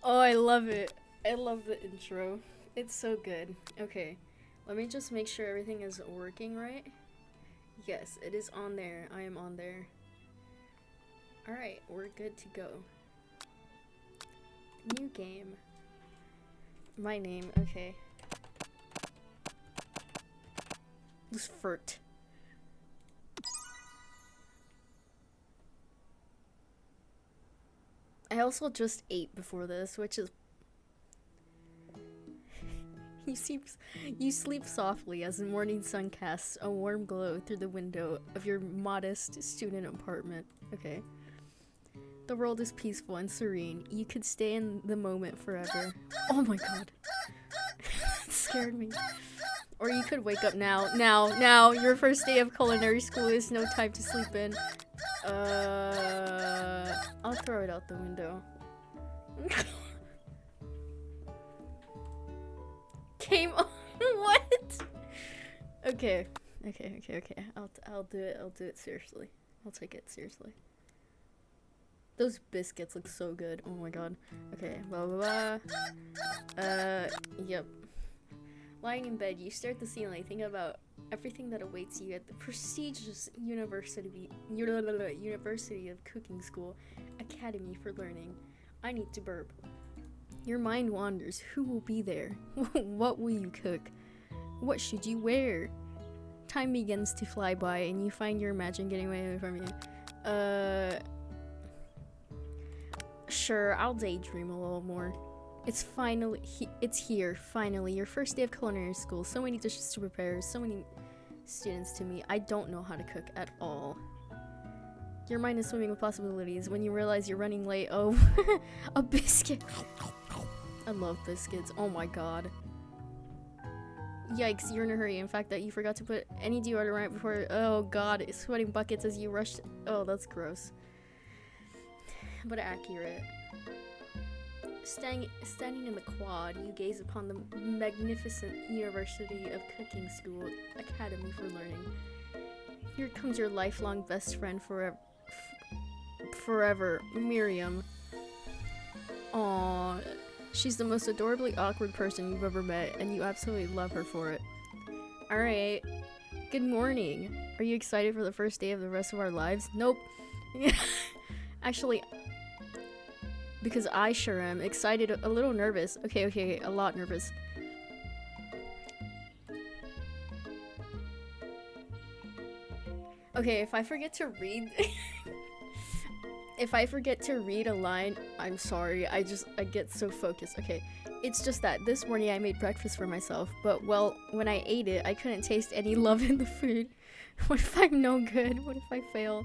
Oh, I love it. I love the intro. It's so good. Okay, let me just make sure everything is working right. Yes, it is on there. I am on there. Alright, we're good to go. New game. My name, okay. Furt. I also just ate before this, which is you sleep softly as the morning sun casts a warm glow through the window of your modest student apartment. Okay. The world is peaceful and serene. You could stay in the moment forever. Oh my god. That scared me. Or you could wake up now. Now. Your first day of culinary school is no time to sleep in. I'll throw it out the window. Came on. What? Okay. I'll do it. I'll do it seriously. I'll take it seriously. Those biscuits look so good. Oh my god. Okay. Blah blah blah. Yep. Lying in bed, you stare at the ceiling, think about everything that awaits you at the prestigious University of Cooking School, Academy for Learning. I need to burp. Your mind wanders. Who will be there? What will you cook? What should you wear? Time begins to fly by, and you find your imagination getting away from you. Sure, I'll daydream a little more. It's here, finally. Your first day of culinary school. So many dishes to prepare, so many students to meet. I don't know how to cook at all. Your mind is swimming with possibilities when you realize you're running late. Oh, a biscuit. I love biscuits. Oh my god. Yikes, you're in a hurry. In fact, that you forgot to put any deodorant right before. Oh god, sweating buckets as you rushed. Oh, that's gross. But accurate. Standing in the quad, you gaze upon the magnificent University of Cooking School, Academy for Learning. Here comes your lifelong best friend forever, Miriam. Aww, she's the most adorably awkward person you've ever met, and you absolutely love her for it. Alright, good morning. Are you excited for the first day of the rest of our lives? Nope. Actually, because I sure am excited, a little nervous. Okay, a lot nervous. Okay, if I forget to read if I forget to read a line, I'm sorry. I get so focused. Okay, it's just that this morning I made breakfast for myself, but well, when I ate it, I couldn't taste any love in the food. What if I'm no good? What if I fail?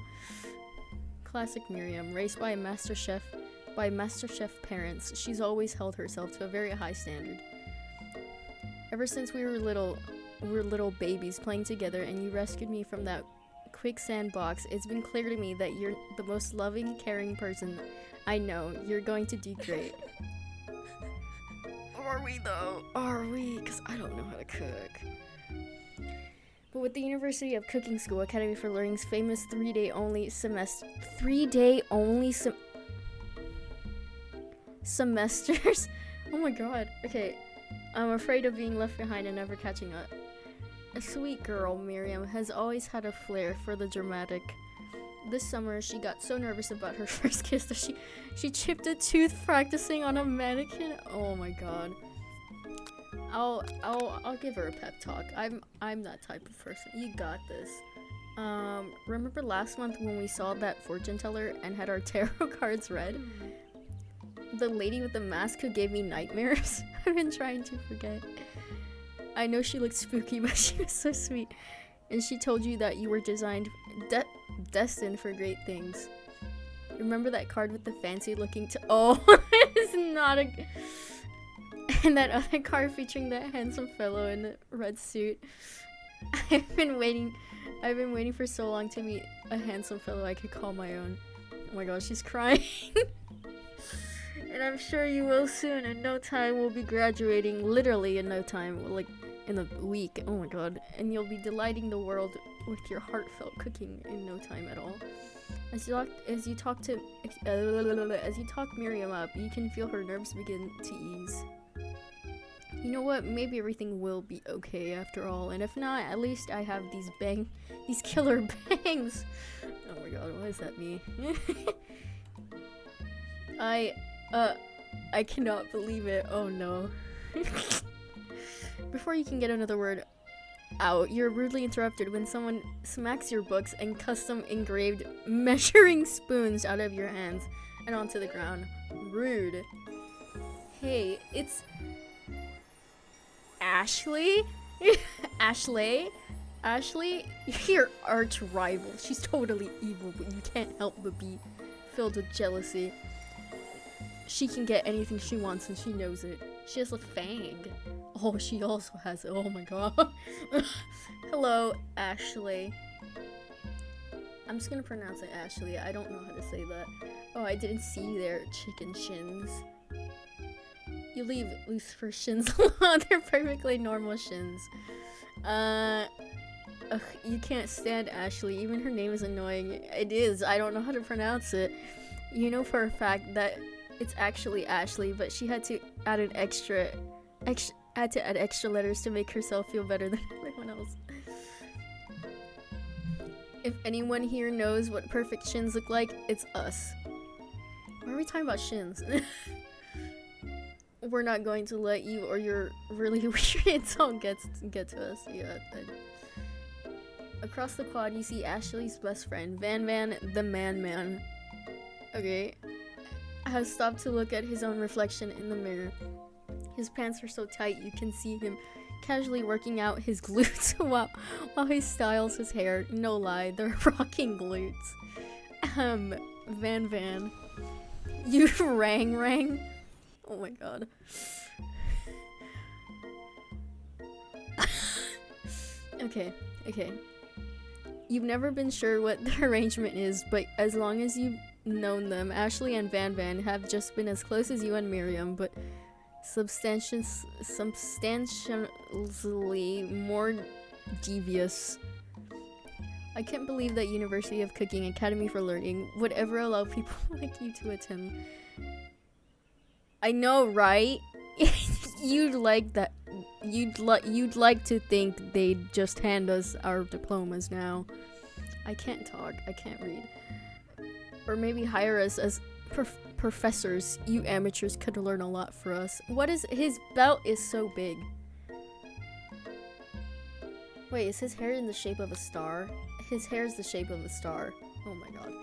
Classic Miriam, raised by MasterChef parents, she's always held herself to a very high standard. Ever since we were little babies playing together and you rescued me from that quicksand box, it's been clear to me that you're the most loving, caring person I know. You're going to do great. Are we though? Are we? Because I don't know how to cook. But with the University of Cooking School, Academy for Learning's famous 3-day only semesters. Oh my god. Okay. I'm afraid of being left behind and never catching up. A sweet girl, Miriam has always had a flair for the dramatic. This summer, she got so nervous about her first kiss that she chipped a tooth practicing on a mannequin. Oh my god. I'll give her a pep talk. I'm that type of person. You got this. Remember last month when we saw that fortune teller and had our tarot cards read? The lady with the mask who gave me nightmares? I've been trying to forget. I know she looked spooky, but she was so sweet. And she told you that you were destined for great things. Remember that card with the fancy looking oh, it's not a... And that other card featuring that handsome fellow in the red suit. I've been waiting for so long to meet a handsome fellow I could call my own. Oh my god, she's crying. And I'm sure you will soon. In no time, we'll be graduating. Literally in no time. Like, in a week. Oh my god. And you'll be delighting the world with your heartfelt cooking in no time at all. As you talk Miriam up, you can feel her nerves begin to ease. You know what? Maybe everything will be okay after all, and if not, at least I have these killer bangs. Oh my god, what does that mean? I cannot believe it. Oh no. Before you can get another word out, you're rudely interrupted when someone smacks your books and custom engraved measuring spoons out of your hands and onto the ground. Rude. Hey, it's Ashley? Ashley, your arch rival. She's totally evil, but you can't help but be filled with jealousy. She can get anything she wants and she knows it. She has a fang. Oh, she also has it. Oh my god. Hello, Ashley. I'm just gonna pronounce it Ashley. I don't know how to say that. Oh, I didn't see you there, chicken shins. You leave Lucifer shins alone. They're perfectly normal shins. You can't stand Ashley. Even her name is annoying. It is. I don't know how to pronounce it. You know for a fact that it's actually Ashley, but she had to add an extra letters to make herself feel better than everyone else. If anyone here knows what perfect shins look like, it's us. Why are we talking about shins? We're not going to let you or your really weird insult get to us. Yeah. Across the quad, you see Ashley's best friend, Van the Man. Okay. Has stopped to look at his own reflection in the mirror. His pants are so tight you can see him casually working out his glutes while he styles his hair. No lie, they're rocking glutes. Van. You rang. Oh my god. Okay. You've never been sure what the arrangement is, but as long as you've known them, Ashley and Van have just been as close as you and Miriam, but substantially more devious. I can't believe that University of Cooking Academy for Learning would ever allow people like you to attend. I know, right? You'd like that. You'd like to think they'd just hand us our diplomas now. I can't talk. I can't read. Or maybe hire us as professors. You amateurs could learn a lot for us. What is his belt is so big. Wait, is his hair in the shape of a star? His hair is the shape of a star. Oh my god.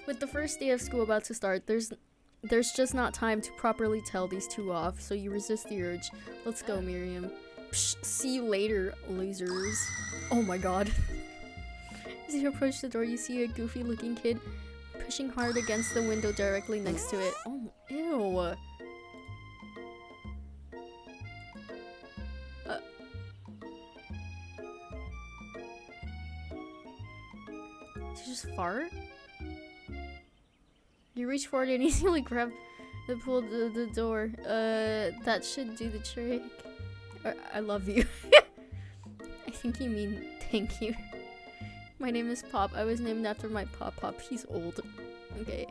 With the first day of school about to start, there's just not time to properly tell these two off, so you resist the urge. Let's go, Miriam. Psh, see you later, losers. Oh my god. As you approach the door, you see a goofy-looking kid pushing hard against the window directly next to it. Oh, ew. Did you just fart? You reach forward and easily grab the pull the door. That should do the trick. I love you. I think you mean thank you. My name is Pop. I was named after my Pop. He's old. Okay.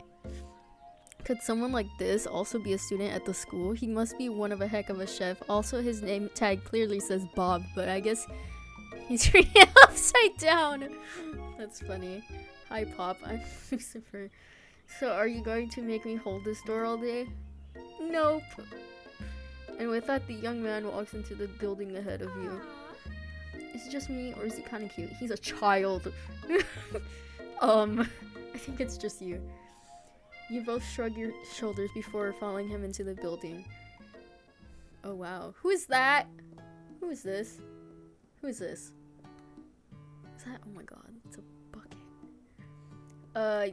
Could someone like this also be a student at the school? He must be one of a heck of a chef. Also, his name tag clearly says Bob, but I guess he's reading it upside down. That's funny. Hi, Pop. I'm Lucifer. So, are you going to make me hold this door all day? Nope. And with that, the young man walks into the building ahead of you. Is it just me, or is he kind of cute? He's a child. I think it's just you. You both shrug your shoulders before following him into the building. Oh, wow. Who is that? Who is this? Who is this? Is that? Oh my god, it's a bucket.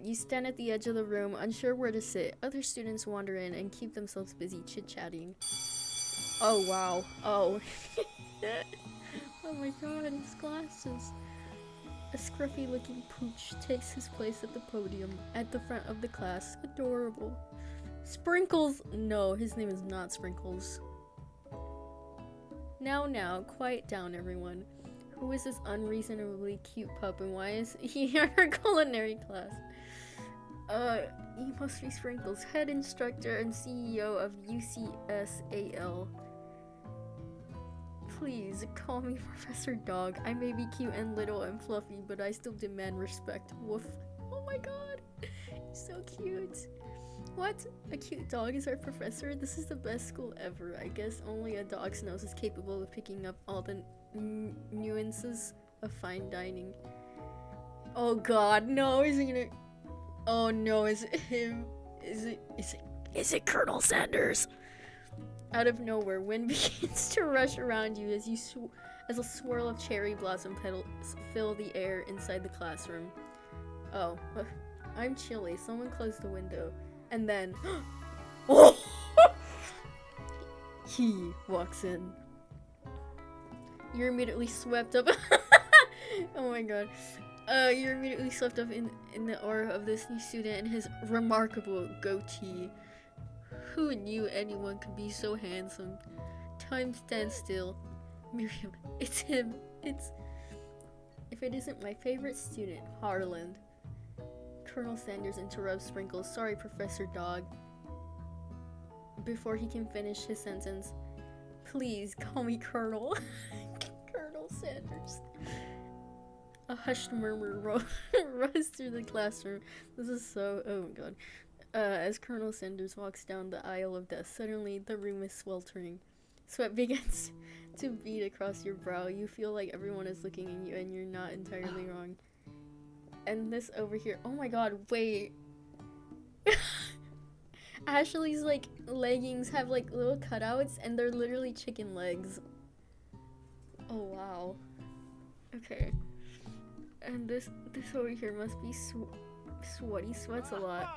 You stand at the edge of the room, unsure where to sit. Other students wander in and keep themselves busy chit-chatting. Oh, wow. Oh. Oh my god, his glasses. A scruffy-looking pooch takes his place at the podium, at the front of the class. Adorable. Sprinkles! No, his name is not Sprinkles. Now, quiet down, everyone. Who is this unreasonably cute pup and why is he in our culinary class? He must be Sprinkles, head instructor and CEO of UCSAL. Please, call me Professor Dog. I may be cute and little and fluffy, but I still demand respect. Woof. Oh my god. He's so cute. What? A cute dog is our professor? This is the best school ever. I guess only a dog's nose is capable of picking up all the nuances of fine dining. Oh god, no, is he gonna... Oh no, is it him? Is it Colonel Sanders? Out of nowhere, wind begins to rush around you as as a swirl of cherry blossom petals fill the air inside the classroom. Oh, I'm chilly. Someone close the window. And then... he walks in. You're immediately swept up... Oh my god. You're immediately swept up in the aura of this new student and his remarkable goatee. Who knew anyone could be so handsome? Time stands still. Miriam, it's him. If it isn't my favorite student, Harland. Colonel Sanders interrupts Sprinkles. Sorry, Professor Dog. Before he can finish his sentence, please call me Colonel. Colonel Sanders. A hushed murmur runs through the classroom. This is so... Oh my god. As Colonel Sanders walks down the aisle of death, suddenly the room is sweltering. Sweat begins to bead across your brow. You feel like everyone is looking at you and you're not entirely wrong. And this over here... Oh my god, wait. Ashley's, like, leggings have, like, little cutouts and they're literally chicken legs. Oh, wow. Okay. And this over here must be sweaty. Sweats a lot.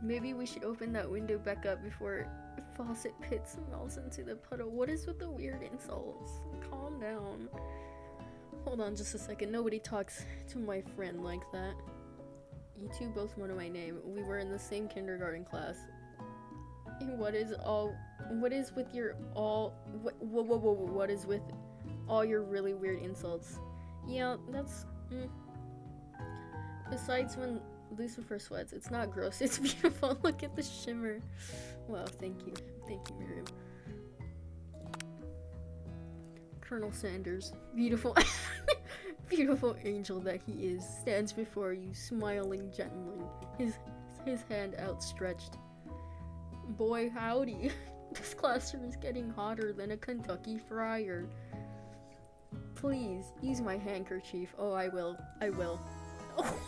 Maybe we should open that window back up before faucet pits melts into the puddle. What is with the weird insults? Calm down. Hold on just a second. Nobody talks to my friend like that. You two both know my name. We were in the same kindergarten class. What is with all your really weird insults? Yeah, that's... Besides when Lucifer sweats, it's not gross, it's beautiful. Look at the shimmer. Wow, thank you. Thank you, Miriam. Colonel Sanders, beautiful, beautiful angel that he is, stands before you, smiling gently, his hand outstretched. Boy, howdy. This classroom is getting hotter than a Kentucky fryer. Please, use my handkerchief. Oh, I will. Oh.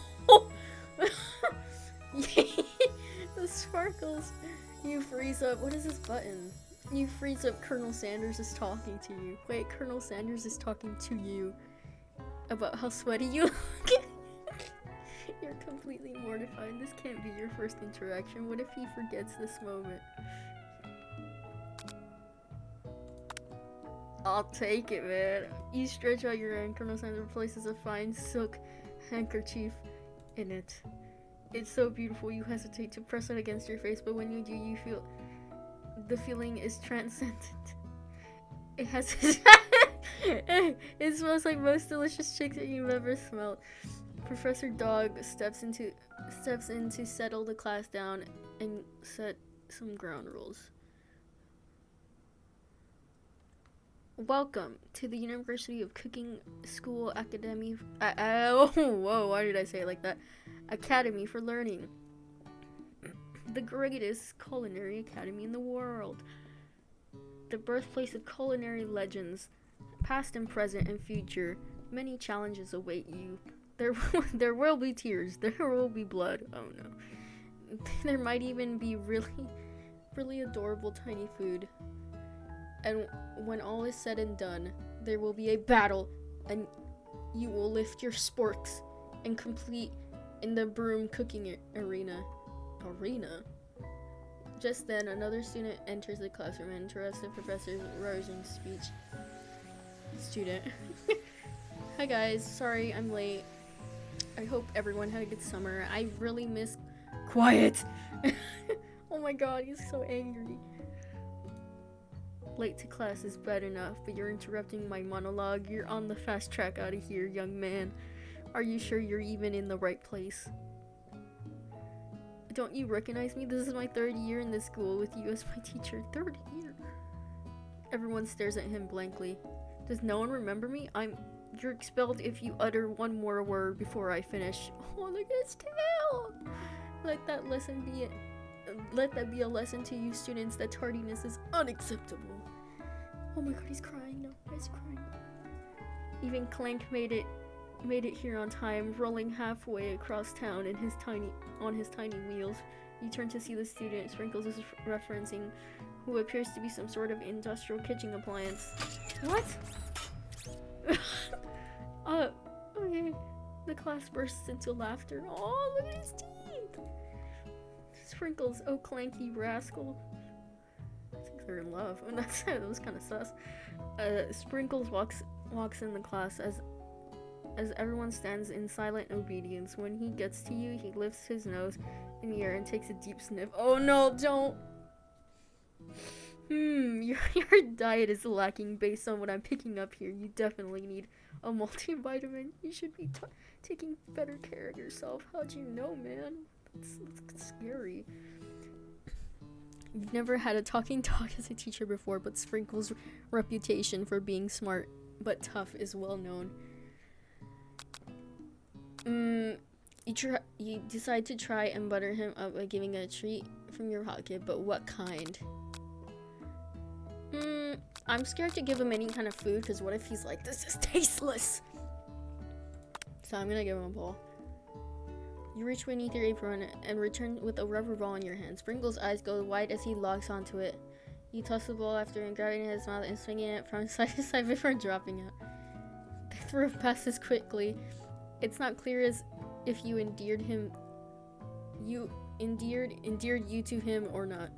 The sparkles. You freeze up. What is this button? You freeze up. Colonel Sanders is talking to you. Wait, Colonel Sanders is talking to you about how sweaty you look. You're completely mortified. This can't be your first interaction. What if he forgets this moment? I'll take it, man. You stretch out your hand. Colonel Sanders places a fine silk handkerchief in it. It's so beautiful you hesitate to press it against your face, but when you do, you feel... The feeling is transcendent. It has... It smells like most delicious chicks that you've ever smelled. Professor Dog steps in to settle the class down and set some ground rules. Welcome to the University of Cooking School Academy. Whoa, why did I say it like that? Academy for Learning. The greatest culinary academy in the world. The birthplace of culinary legends, past and present and future. Many challenges await you. There will be tears. There will be blood. Oh no. There might even be really adorable tiny food. And when all is said and done, there will be a battle, and you will lift your sporks and complete in the broom cooking arena. Just then, another student enters the classroom and interrupts the professor's rousing speech. Student. Hi guys, sorry I'm late. I hope everyone had a good summer. I really miss... Quiet! Oh my god, he's so angry. Late to class is bad enough, but you're interrupting my monologue. You're on the fast track out of here, young man. Are you sure you're even in the right place? Don't you recognize me? This is my 3rd year in this school with you as my teacher. 3rd year. Everyone stares at him blankly. Does no one remember me? You're expelled if you utter one more word before I finish. Oh, look at his tail! Let that be a lesson to you students that tardiness is unacceptable. Oh my god, he's crying. No, he's crying. Even Clank made it here on time, rolling halfway across town on his tiny wheels. You turn to see the student Sprinkles is referencing, who appears to be some sort of industrial kitchen appliance. What? Okay. The class bursts into laughter. Oh, look at his teeth! Sprinkles, oh clanky rascal. I think they're in love. And that was kind of sus. Sprinkles walks in the class as everyone stands in silent obedience. When he gets to you, he lifts his nose in the air and takes a deep sniff. Oh no, don't! Your diet is lacking based on what I'm picking up here. You definitely need a multivitamin. You should be taking better care of yourself. How'd you know, man? That's scary. You've never had a talking dog as a teacher before, but Sprinkle's reputation for being smart but tough is well known. You decide to try and butter him up by giving a treat from your pocket, but what kind? I'm scared to give him any kind of food, because what if he's like, this is tasteless? So I'm gonna give him a ball. You reach beneath your apron and return with a rubber ball in your hand. Sprinkle's eyes go wide as he locks onto it. You toss the ball after and grabbing it in his mouth and swinging it from side to side before dropping it. The throw passes quickly. It's not clear as if you endeared you to him or not.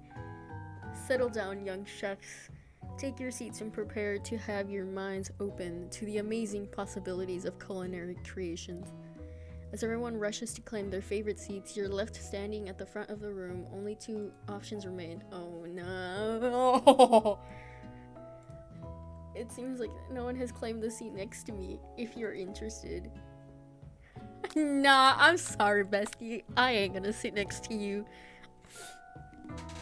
Settle down, young chefs. Take your seats and prepare to have your minds open to the amazing possibilities of culinary creations. As everyone rushes to claim their favorite seats, you're left standing at the front of the room. Only 2 options remain. Oh no! It seems like no one has claimed the seat next to me. If you're interested. Nah, I'm sorry, bestie. I ain't gonna sit next to you.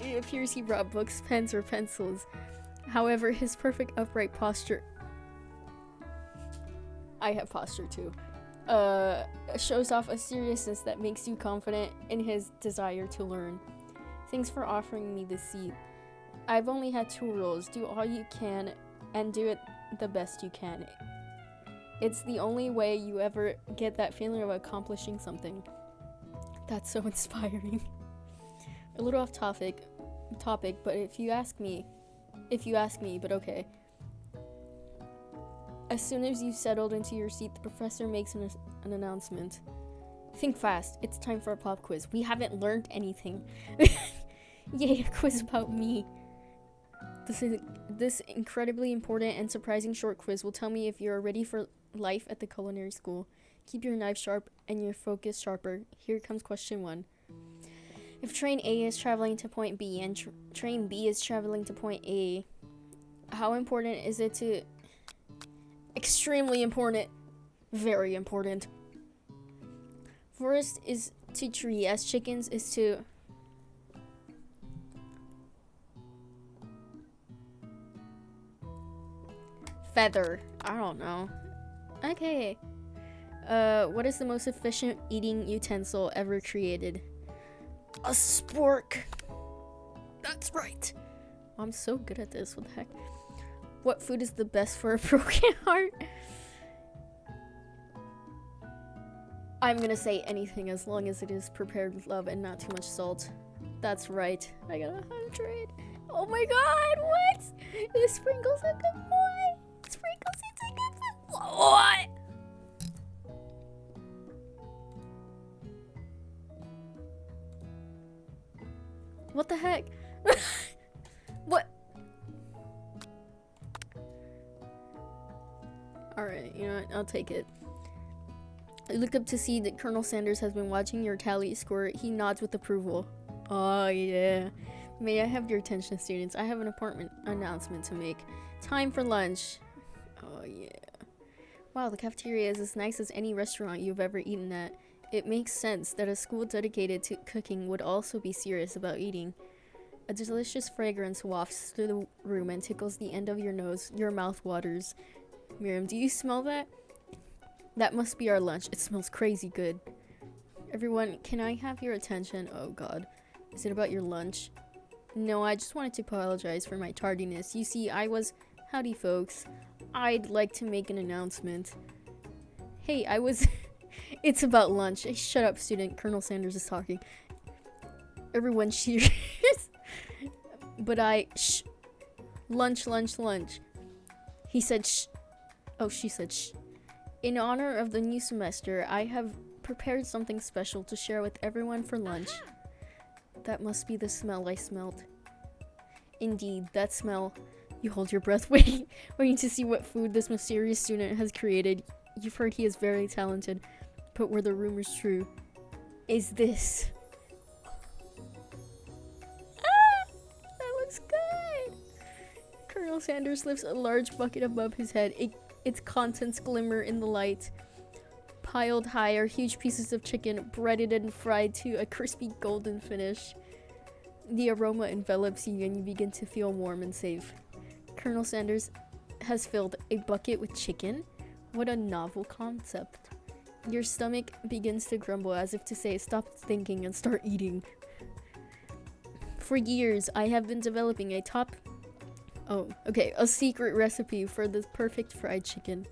It appears he brought books, pens, or pencils. However, his perfect upright posture... I have posture too. Shows off a seriousness that makes you confident in his desire to learn. Thanks for offering me the seat. I've only had 2 rules. Do all you can and do it the best you can. It's the only way you ever get that feeling of accomplishing something. That's so inspiring. A little off topic, but if you ask me, but okay. As soon as you've settled into your seat, the professor makes an announcement. Think fast. It's time for a pop quiz. We haven't learned anything. Yay, a quiz about me. This incredibly important and surprising short quiz will tell me if you're ready for life at the culinary school. Keep your knife sharp and your focus sharper. Here comes question 1. If train A is traveling to point B and train B is traveling to point A, how important is it to... Extremely important. Very important. Forest is to tree as chickens is to... feather. I don't know. Okay. What is the most efficient eating utensil ever created? A spork. That's right. I'm so good at this. What the heck? What food is the best for a broken heart? I'm gonna say anything as long as it is prepared with love and not too much salt. That's right. I got 100. Oh my god, what? Is Sprinkles a good boy? Sprinkles is a good boy. What? What the heck? What? Alright, you know what? I'll take it. I look up to see that Colonel Sanders has been watching your tally score. He nods with approval. Oh, yeah. May I have your attention, students? I have an important announcement to make. Time for lunch. Oh, yeah. Wow, the cafeteria is as nice as any restaurant you've ever eaten at. It makes sense that a school dedicated to cooking would also be serious about eating. A delicious fragrance wafts through the room and tickles the end of your nose. Your mouth waters. Miriam, do you smell that? That must be our lunch. It smells crazy good. Everyone, can I have your attention? Oh, God. Is it about your lunch? No, I just wanted to apologize for my tardiness. You see, Howdy, folks. I'd like to make an announcement. Hey, It's about lunch. Hey, shut up, student. Colonel Sanders is talking. Everyone cheers. But shh. Lunch, lunch, lunch. He said shh. Oh, she said shh. In honor of the new semester, I have prepared something special to share with everyone for lunch. That must be the smell I smelled. Indeed, that smell. You hold your breath, waiting to see what food this mysterious student has created. You've heard he is very talented, but were the rumors true? Is this? That looks good! Colonel Sanders lifts a large bucket above his head. Its contents glimmer in the light. Piled high are huge pieces of chicken, breaded and fried to a crispy golden finish. The aroma envelops you and you begin to feel warm and safe. Colonel Sanders has filled a bucket with chicken. What a novel concept. Your stomach begins to grumble as if to say, stop thinking and start eating. For years, I have been developing a secret recipe for the perfect fried chicken.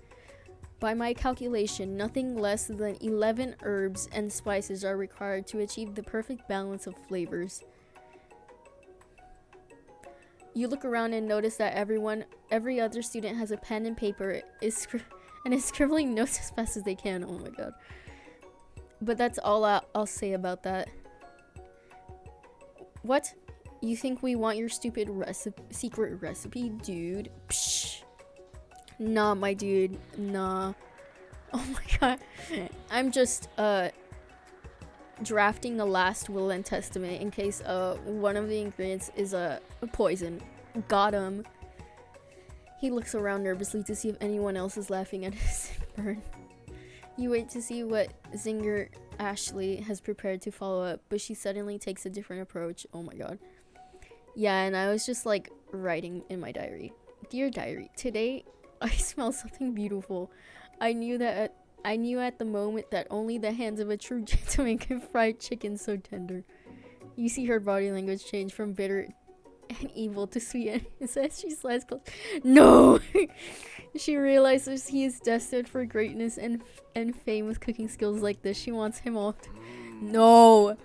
By my calculation, nothing less than 11 herbs and spices are required to achieve the perfect balance of flavors. You look around and notice that every other student has a pen and paper is scribbling notes as fast as they can. Oh my god. But that's all I'll say about that. What? You think we want your stupid secret recipe, dude? Psh. Nah, my dude. Nah. Oh my god. I'm just, drafting a last will and testament in case, one of the ingredients is a poison. Got him. He looks around nervously to see if anyone else is laughing at his burn. You wait to see what Zinger Ashley has prepared to follow up, but she suddenly takes a different approach. Oh my god. Yeah, and I was just like writing in my diary. Dear diary, today I smell something beautiful. I knew at the moment that only the hands of a true gentleman can fry chicken so tender. You see her body language change from bitter and evil to sweet and as she slides close. No! She realizes he is destined for greatness and fame with cooking skills like this. She wants him all. No!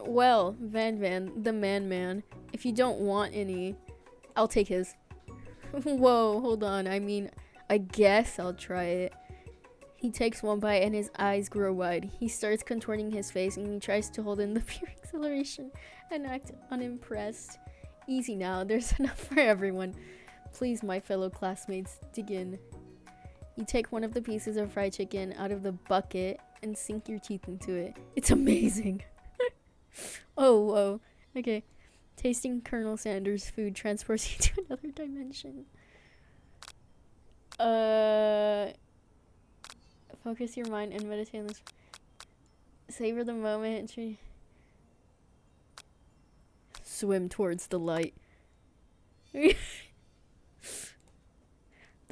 Well, Van, the man, if you don't want any, I'll take his. Whoa, hold on. I guess I'll try it. He takes one bite and his eyes grow wide. He starts contorting his face and he tries to hold in the pure exhilaration and act unimpressed. Easy now, there's enough for everyone. Please, my fellow classmates, dig in. You take one of the pieces of fried chicken out of the bucket and sink your teeth into it. It's amazing. Oh, whoa. Okay. Tasting Colonel Sanders' food transports you to another dimension. Focus your mind and meditate on this. Savor the moment. Swim towards the light. The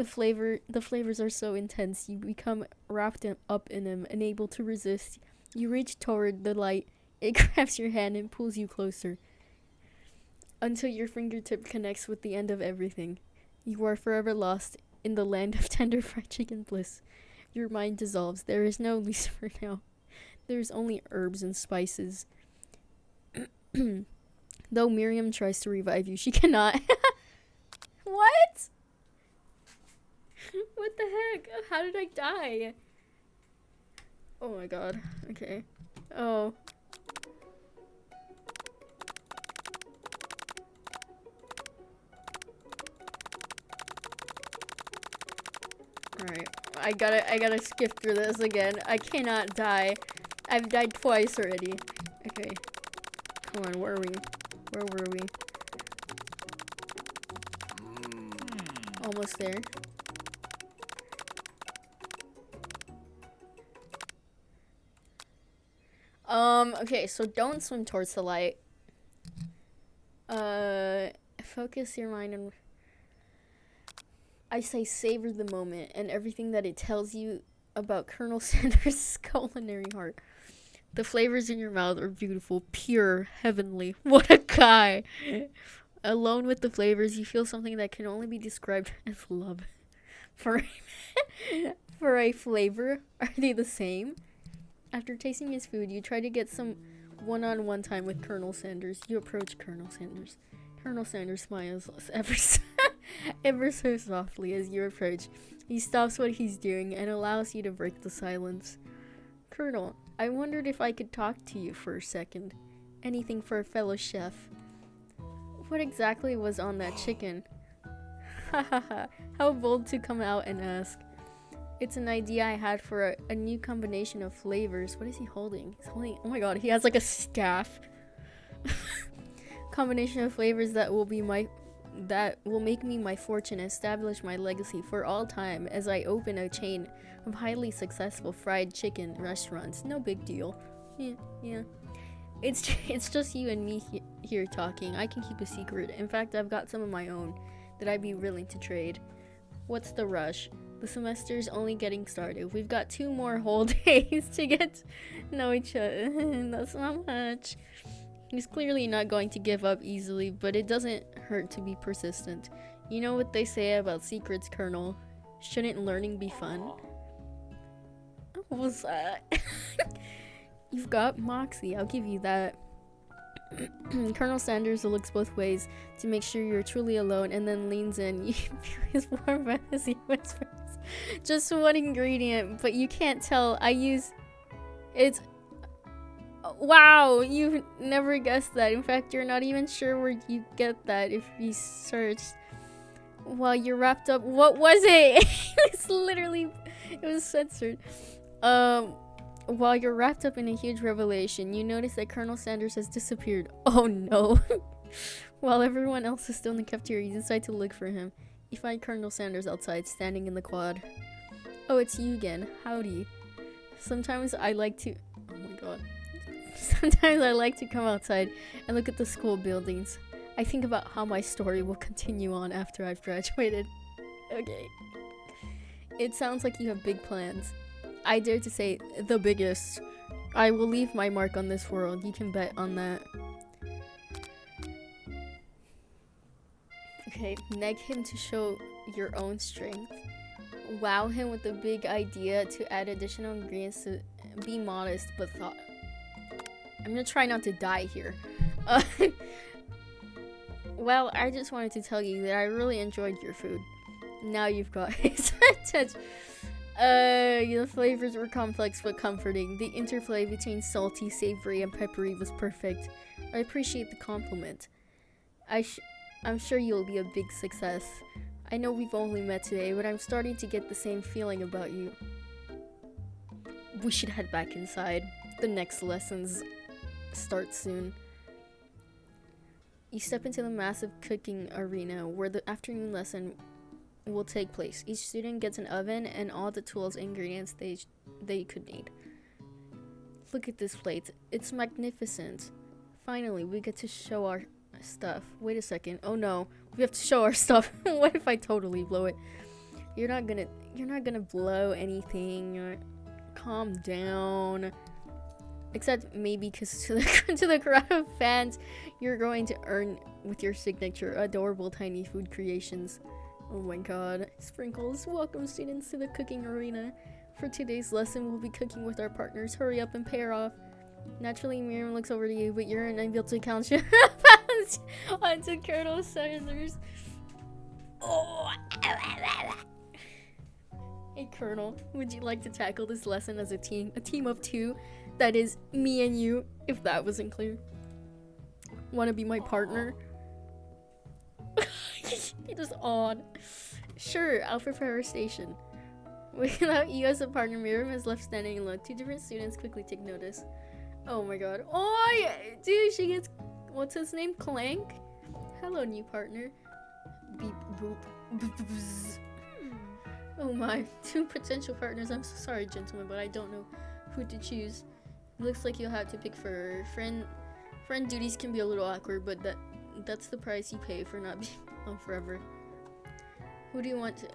flavors are so intense, you become wrapped up in them, unable to resist. You reach toward the light. It grabs your hand and pulls you closer until your fingertip connects with the end of everything. You are forever lost in the land of tender fried chicken bliss. Your mind dissolves. There is no Lucifer now. There is only herbs and spices. Though Miriam tries to revive you, she cannot. What? What the heck? How did I die? Oh my god. Okay. Oh. Alright. I gotta skip through this again. I cannot die. I've died twice already. Okay. Come on, where are we? Where were we? Almost there. Okay, so don't swim towards the light. Focus your mind on... I say savor the moment and everything that it tells you about Colonel Sanders' culinary heart. The flavors in your mouth are beautiful, pure, heavenly. What a guy! Alone with the flavors, you feel something that can only be described as love. For a flavor, are they the same? After tasting his food, you try to get some one-on-one time with Colonel Sanders. You approach Colonel Sanders. Colonel Sanders smiles ever so softly as you approach. He stops what he's doing and allows you to break the silence. Colonel, I wondered if I could talk to you for a second. Anything for a fellow chef. What exactly was on that chicken? Hahaha, how bold to come out and ask. It's an idea I had for a new combination of flavors. What is he holding? He's holding, oh my god, he has like a staff. Combination of flavors that will make me my fortune and establish my legacy for all time as I open a chain of highly successful fried chicken restaurants. No big deal. Yeah. It's just you and me here talking. I can keep a secret. In fact, I've got some of my own that I'd be willing to trade. What's the rush? The semester's only getting started. We've got 2 more whole days to get to know each other. That's not much. He's clearly not going to give up easily, but it doesn't hurt to be persistent. You know what they say about secrets, Colonel? Shouldn't learning be fun? What was that? You've got moxie, I'll give you that. Colonel Sanders looks both ways to make sure you're truly alone and then leans in. You can feel his warm breath as he whispers. Just one ingredient, but you can't tell. It's... Wow, you've never guessed that. In fact, you're not even sure where you get that if you searched. While you're wrapped up... What was it? It was censored. While you're wrapped up in a huge revelation, you notice that Colonel Sanders has disappeared. Oh no. While everyone else is still in the cafeteria, you decide to look for him. You find Colonel Sanders outside, standing in the quad. Oh, it's you again. Howdy. Sometimes I like to... Oh my god. Sometimes I like to come outside and look at the school buildings. I think about how my story will continue on after I've graduated. Okay. It sounds like you have big plans. I dare to say the biggest. I will leave my mark on this world. You can bet on that. Okay, neg him to show your own strength. Wow him with a big idea to add additional ingredients to be modest but thought. I'm gonna try not to die here. Well, I just wanted to tell you that I really enjoyed your food. Now you've got his attention. The flavors were complex but comforting. The interplay between salty, savory, and peppery was perfect. I appreciate the compliment. I'm sure you'll be a big success. I know we've only met today, but I'm starting to get the same feeling about you. We should head back inside. The next lessons start soon. You step into the massive cooking arena where the afternoon lesson will take place. Each student gets an oven and all the tools and ingredients they could need. Look at this plate. It's magnificent. Finally, we get to show our stuff. Wait a second. Oh no. We have to show our stuff. What if I totally blow it? You're not gonna blow anything. Calm down. Except maybe because to the crowd of fans you're going to earn with your signature adorable tiny food creations. Oh my god. Sprinkles, welcome students to the cooking arena. For today's lesson, we'll be cooking with our partners. Hurry up and pair off. Naturally, Miriam looks over to you, but you're unable to count your pounds onto Colonel Sanders. Oh. Hey Colonel, would you like to tackle this lesson as a team? A team of 2? That is, me and you, if that wasn't clear. Wanna be my partner? It is on. Sure, I'll prepare our station. Without you as a partner, Miriam is left standing alone. 2 different students quickly take notice. Oh my god. Oh, yeah. Dude, she gets, what's his name? Clank? Hello, new partner. Beep, boop. Bzz. Oh my, 2 potential partners. I'm so sorry, gentlemen, but I don't know who to choose. Looks like you'll have to pick for friend. Friend duties can be a little awkward, but that's the price you pay for not being on forever. Who do you want to?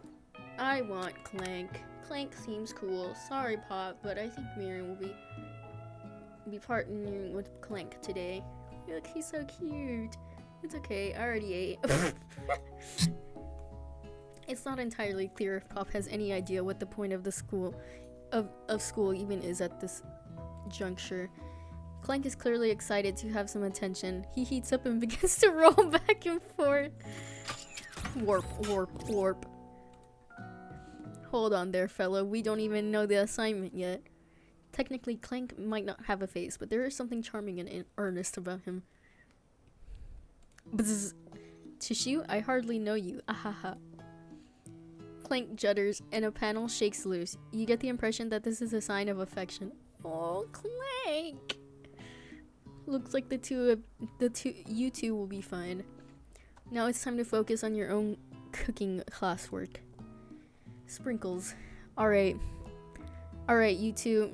I want Clank. Clank seems cool. Sorry, Pop, but I think Miriam will be partnering with Clank today. Look, he's so cute. It's okay, I already ate. It's not entirely clear if Pop has any idea what the point of the school of school even is at this juncture. Clank is clearly excited to have some attention. He heats up and begins to roll back and forth. Warp, warp, warp. Hold on there, fella. We don't even know the assignment yet. Technically, Clank might not have a face, but there is something charming and earnest about him. Bzz. To shoot, I hardly know you. Ahaha. Clank judders, and a panel shakes loose. You get the impression that this is a sign of affection. Oh, Clank! Looks like you two will be fine. Now it's time to focus on your own cooking classwork. Sprinkles. Alright, you two.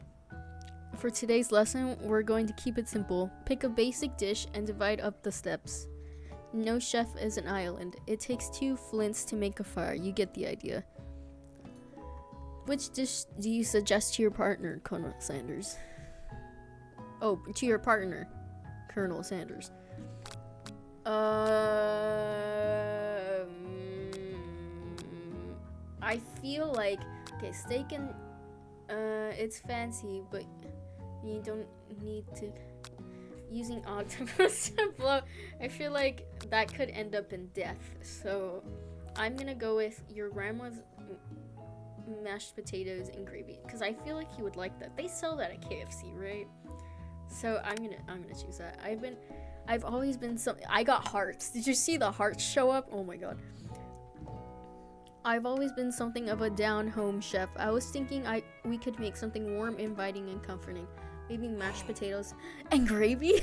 For today's lesson, we're going to keep it simple. Pick a basic dish and divide up the steps. No chef is an island. It takes 2 flints to make a fire. You get the idea. Which dish do you suggest to your partner, Colonel Sanders? Oh, to your partner, Colonel Sanders. I feel like, okay, steak and, it's fancy, but you don't need to, using octopus to blow, I feel like that could end up in death, so I'm gonna go with your grandma's mashed potatoes and gravy, because I feel like he would like that. They sell that at KFC, right? So I'm gonna choose that. I've always been I got hearts. Did you see the hearts show up? Oh my god. I've always been something of a down-home chef. I was thinking we could make something warm, inviting, and comforting. Maybe mashed potatoes and gravy?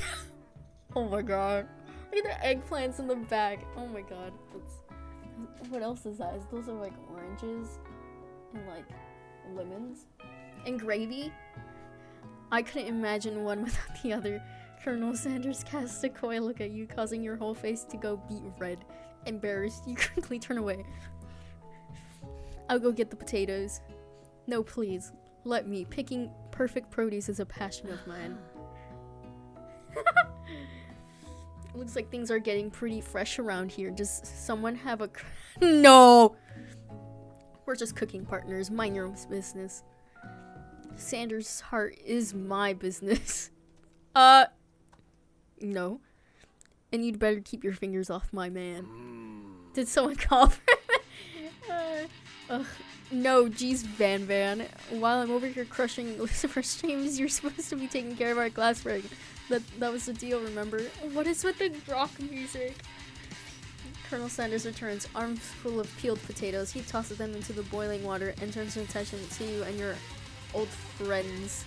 Oh my god. Look at the eggplants in the back. Oh my god. What else is that? Those are like oranges and like lemons. And gravy? I couldn't imagine one without the other. Colonel Sanders casts a coy look at you, causing your whole face to go beet red. Embarrassed, you quickly turn away. I'll go get the potatoes. No, please. Let me. Picking perfect produce is a passion of mine. Looks like things are getting pretty fresh around here. Does someone have a... No! We're just cooking partners. Mind your own business. Sanders' heart is my business. No. And you'd better keep your fingers off my man. Did someone call for no, geez, Van. While I'm over here crushing Lucifer's streams, you're supposed to be taking care of our class break. That was the deal, remember? What is with the rock music? Colonel Sanders returns, arms full of peeled potatoes. He tosses them into the boiling water and turns his attention to you and your old friends.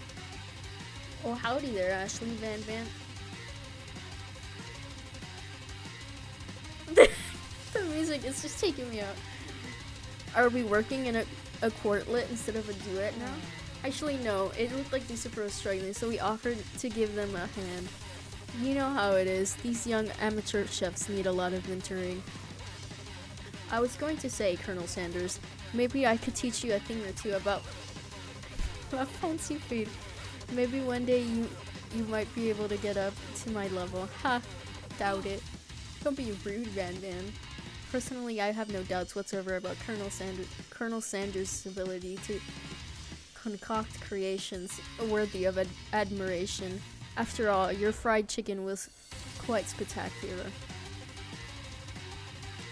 Oh, howdy there, Ashley Van. The music is just taking me out. Are we working in a quartet instead of a duet now? Actually, no. It looked like Lucifer was struggling, so we offered to give them a hand. You know how it is. These young amateur chefs need a lot of mentoring. I was going to say, Colonel Sanders, maybe I could teach you a thing or two about fancy food. Maybe one day you might be able to get up to my level. Ha! Doubt it. Don't be rude, Van. Personally, I have no doubts whatsoever about Colonel Sanders' ability to concoct creations worthy of admiration. After all, your fried chicken was quite spectacular.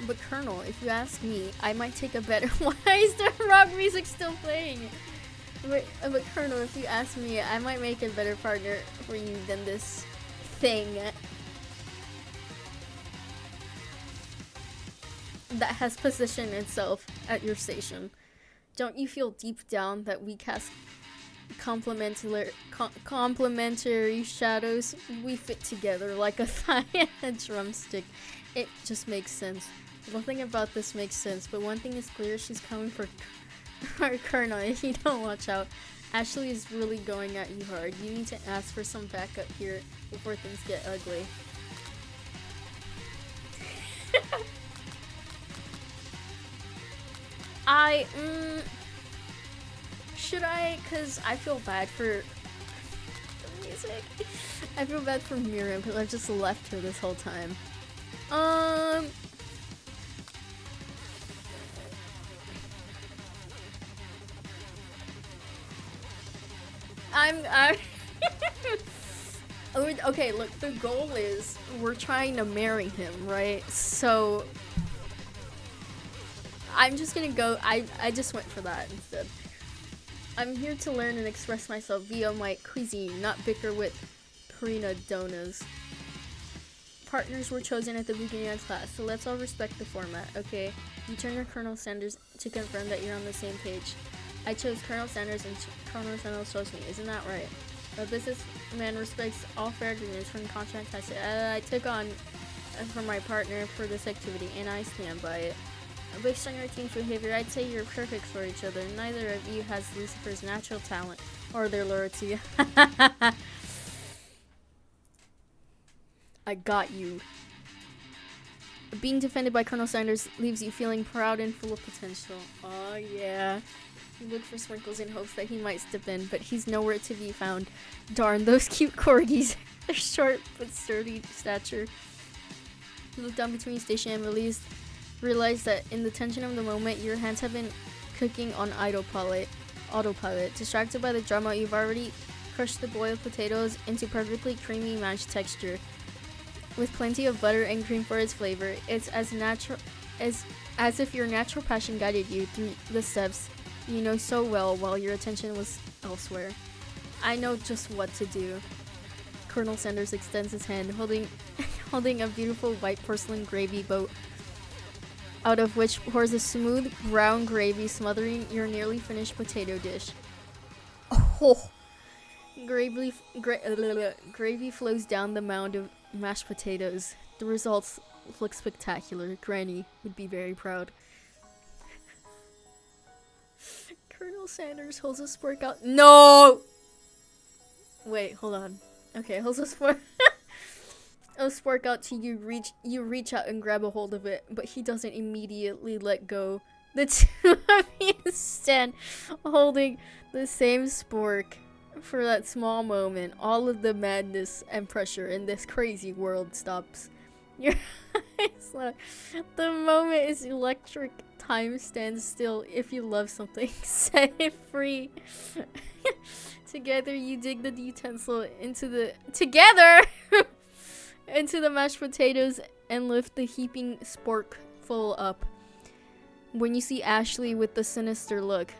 But Colonel, if you ask me, I might take a better... Why is the rock music still playing? But Colonel, if you ask me, I might make a better partner for you than this thing that has positioned itself at your station. Don't you feel deep down that we cast complementary shadows. We fit together like a thigh and a drumstick. It just makes sense. Nothing about this makes sense, but one thing is clear: she's coming for our Colonel. If you don't watch out, Ashley is really going at you hard. You need to ask for some backup here before things get ugly. Should I? Cause I feel bad for the music. I feel bad for Miriam because I've just left her this whole time. Okay, look, the goal is we're trying to marry him, right? So I'm just gonna go, I just went for that instead. I'm here to learn and express myself via my cuisine, not bicker with prima donnas. Partners were chosen at the beginning of class, so let's all respect the format, okay? You turn to Colonel Sanders to confirm that you're on the same page. I chose Colonel Sanders and Colonel Sanders chose me, isn't that right? A businessman respects all fair agreements from contract tested. I took on for my partner for this activity, and I stand by it. Based on your team's behavior, I'd say you're perfect for each other. Neither of you has Lucifer's natural talent or their loyalty. I got you. Being defended by Colonel Sanders leaves you feeling proud and full of potential. Oh yeah. You look for Sprinkles in hopes that he might step in, but he's nowhere to be found. Darn, those cute corgis. They're short but sturdy stature. You look down between station and realize that in the tension of the moment, your hands have been cooking on autopilot. Distracted by the drama, you've already crushed the boiled potatoes into perfectly creamy mashed texture. With plenty of butter and cream for its flavor, it's as natural as if your natural passion guided you through the steps you know so well while your attention was elsewhere. I know just what to do. Colonel Sanders extends his hand, holding a beautiful white porcelain gravy boat, out of which pours a smooth brown gravy smothering your nearly finished potato dish. Oh, gravy flows down the mound of mashed potatoes. The results look spectacular. Granny would be very proud. Colonel Sanders holds a spork out. No! Wait, hold on. Okay, holds a spork. A spork out to you. Reach out and grab a hold of it, but he doesn't immediately let go. The two of you stand holding the same spork. For that small moment, all of the madness and pressure in this crazy world stops. Your eyes look. The moment is electric. Time stands still. If you love something, set it free. Together, you dig the utensil into the mashed potatoes and lift the heaping sporkful up. When you see Ashley with the sinister look,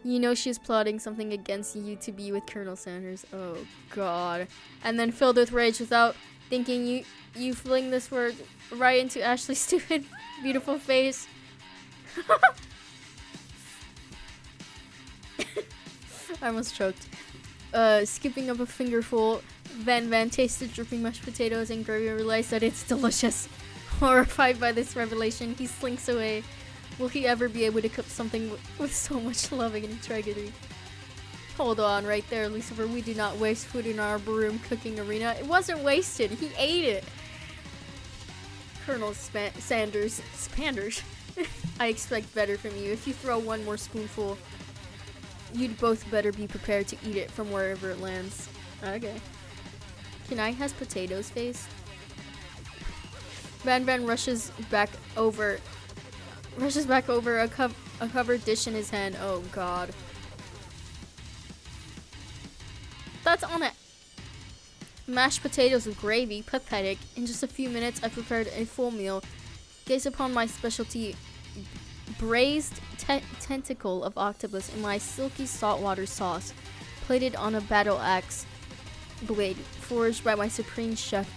you know she's plotting something against you to be with Colonel Sanders. Oh god. And then filled with rage without thinking, you fling this word right into Ashley's stupid, beautiful face. I almost choked. Skipping up a fingerful, Van tasted dripping mashed potatoes and gravy and realized that it's delicious. Horrified by this revelation, he slinks away. Will he ever be able to cook something with so much love and integrity? Hold on right there, Lucifer. We do not waste food in our broom cooking arena. It wasn't wasted. He ate it. Colonel Sanders. I expect better from you. If you throw one more spoonful, you'd both better be prepared to eat it from wherever it lands. Okay. Can I has potatoes face? Van rushes back over a covered dish in his hand. Oh god. That's on it. Mashed potatoes with gravy. Pathetic. In just a few minutes, I prepared a full meal. Gaze upon my specialty braised tentacle of octopus in my silky saltwater sauce, plated on a battle axe blade forged by my supreme chef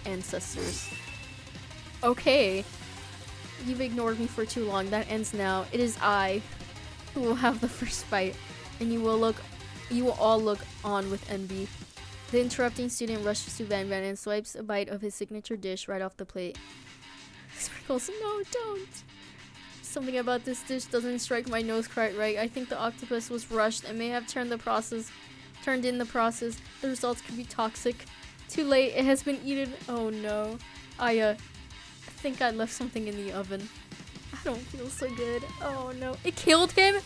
ancestors. Okay. You've ignored me for too long. That ends now. It is I who will have the first bite, and you will look You will all look on with envy. The interrupting student rushes to Van Van and swipes a bite of his signature dish right off the plate. Sprinkles, no, don't. Something about this dish doesn't strike my nose quite right. I think the octopus was rushed and may have turned in the process. The results could be toxic. Too late, it has been eaten. Oh no. I think I left something in the oven. I don't feel so good. Oh no. It killed him?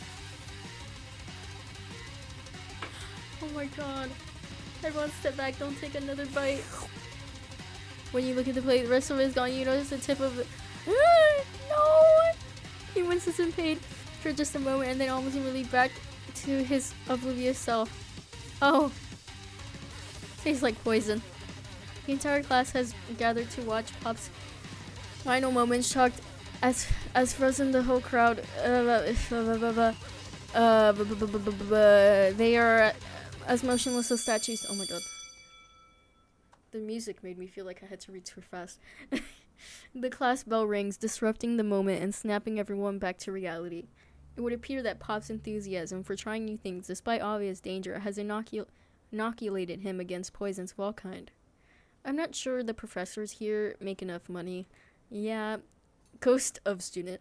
Oh my god. Everyone step back, don't take another bite. When you look at the plate, the rest of it is gone. You notice the tip of it. No! He winces in pain for just a moment and then almost immediately back to his oblivious self. Oh. Tastes like poison. The entire class has gathered to watch Pop's final moments, shocked as frozen the whole crowd. They are as motionless as statues. Oh my god. The music made me feel like I had to read too fast. The class bell rings, disrupting the moment and snapping everyone back to reality. It would appear that Pop's enthusiasm for trying new things, despite obvious danger, has inoculated him against poisons of all kind. I'm not sure the professors here make enough money. Yeah, ghost of student.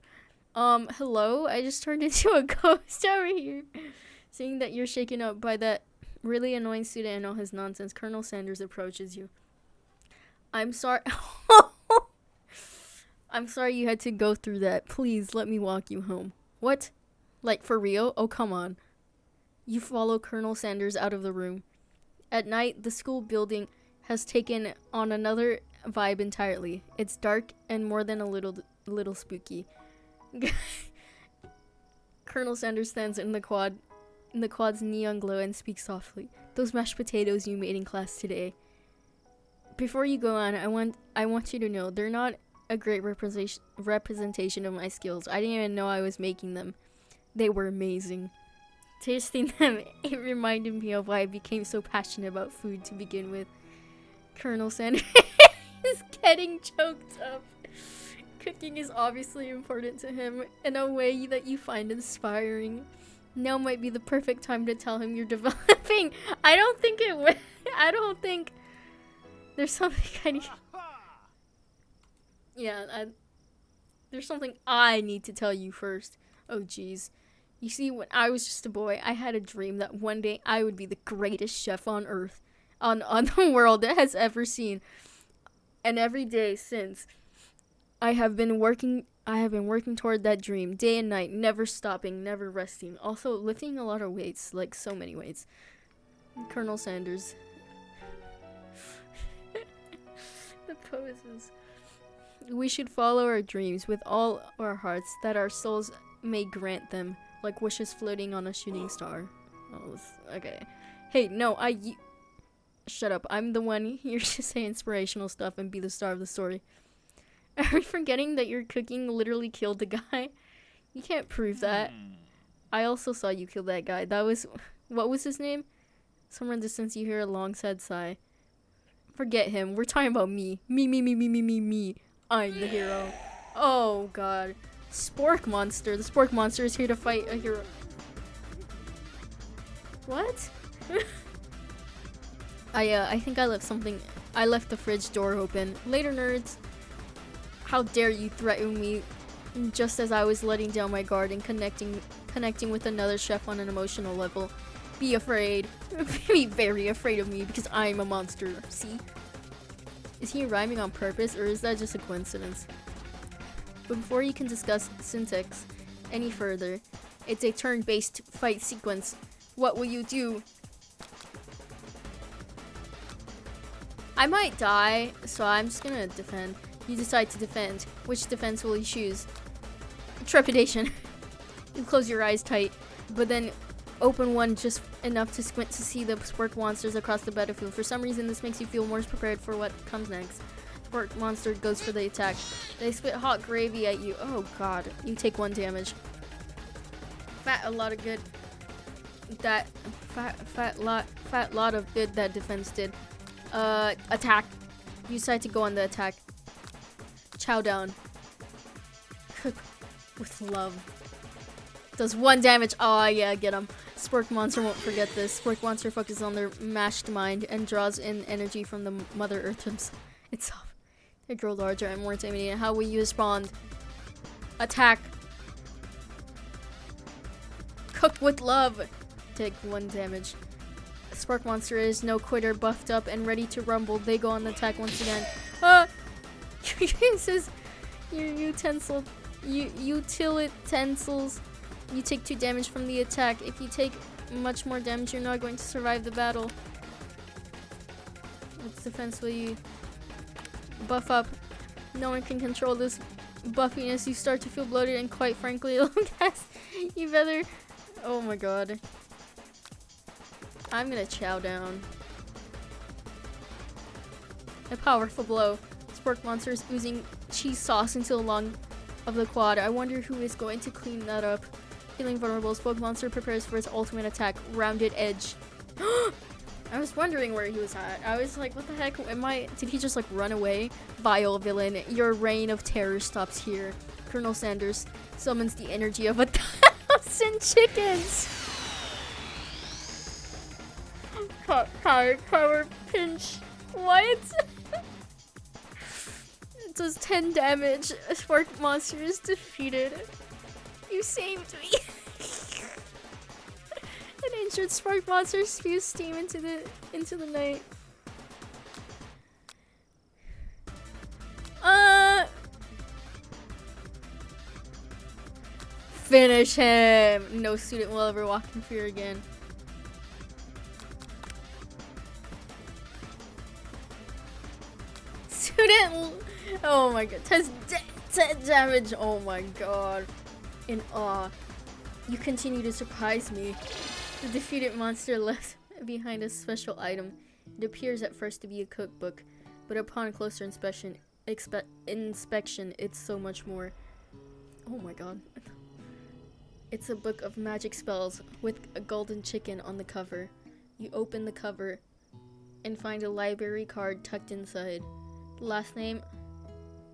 Hello? I just turned into a ghost over here. Seeing that you're shaken up by that really annoying student and all his nonsense, Colonel Sanders approaches you. I'm sorry. I'm sorry you had to go through that. Please let me walk you home. What? Like for real? Oh, come on. You follow Colonel Sanders out of the room. At night, the school building has taken on another vibe entirely. It's dark and more than a little spooky. Colonel Sanders stands in the quad's neon glow and speaks softly. Those mashed potatoes you made in class today. Before you go on, I want you to know they're not a great representation of my skills. I didn't even know I was making them. They were amazing. Tasting them, it reminded me of why I became so passionate about food to begin with. Colonel Sanders is getting choked up. Cooking is obviously important to him in a way that you find inspiring. Now might be the perfect time to tell him you're developing. I don't think it would. I don't think there's something I need. Yeah, there's something I need to tell you first. Oh, jeez. You see, when I was just a boy, I had a dream that one day I would be the greatest chef on earth, on the world that has ever seen. And every day since, I have been working toward that dream, day and night, never stopping, never resting. Also, lifting a lot of weights, like so many weights. Colonel Sanders. The poses. We should follow our dreams with all our hearts, that our souls may grant them, like wishes floating on a shooting star. Oh, okay. Hey, no, shut up. I'm the one here to say inspirational stuff and be the star of the story. Are we forgetting that your cooking literally killed the guy? You can't prove that. I also saw you kill that guy. What was his name? Somewhere in the distance you hear a long sad sigh. Forget him. We're talking about me. Me. I'm the hero. Oh, God. Spork Monster. The Spork Monster is here to fight a hero. What? I think I left something. I left the fridge door open. Later, nerds. How dare you threaten me just as I was letting down my guard and connecting with another chef on an emotional level. Be afraid. Be very afraid of me because I'm a monster. See? Is he rhyming on purpose or is that just a coincidence? But before you can discuss syntax any further, it's a turn-based fight sequence. What will you do? I might die, so I'm just gonna defend. You decide to defend. Which defense will you choose? Trepidation. You close your eyes tight, but then open one just enough to squint to see the Spork monsters across the battlefield. For some reason, this makes you feel more prepared for what comes next. Spork monster goes for the attack. They spit hot gravy at you. Oh god, you take 1 damage. Fat lot of good that defense did. Attack. You decide to go on the attack. Chow down. Cook with love. Does 1 damage. Oh yeah, get him. Spork Monster won't forget this. Spork Monster focuses on their mashed mind and draws in energy from the Mother Earth itself. They grow larger and more intimidating. How will you respond? Attack. Cook with love. Take 1 damage. Spark Monster is no quitter, buffed up and ready to rumble. They go on the attack once again. Uses your utensil. Utilitensils. You take 2 damage from the attack. If you take much more damage, you're not going to survive the battle. Its defense will you buff up. No one can control this buffiness. You start to feel bloated and quite frankly, you better. Oh my god. I'm gonna chow down. A powerful blow. Spork Monster is oozing cheese sauce into the lung of the quad. I wonder who is going to clean that up. Feeling vulnerable, Spork Monster prepares for its ultimate attack. Rounded edge. I was wondering where he was at. I was like, what the heck? Did he just like run away? Vile villain. Your reign of terror stops here. Colonel Sanders summons the energy of 1,000 chickens. Power pinch. What? It does 10 damage. Spark Monster is defeated. You saved me. An injured Spark Monster spews steam into the night. Finish him. No student will ever walk in fear again. Student. Oh my god. 10 damage. Oh my god. In awe. You continue to surprise me. The defeated monster left behind a special item. It appears at first to be a cookbook, but upon closer inspection, it's so much more. Oh my god. It's a book of magic spells with a golden chicken on the cover. You open the cover and find a library card tucked inside. The last name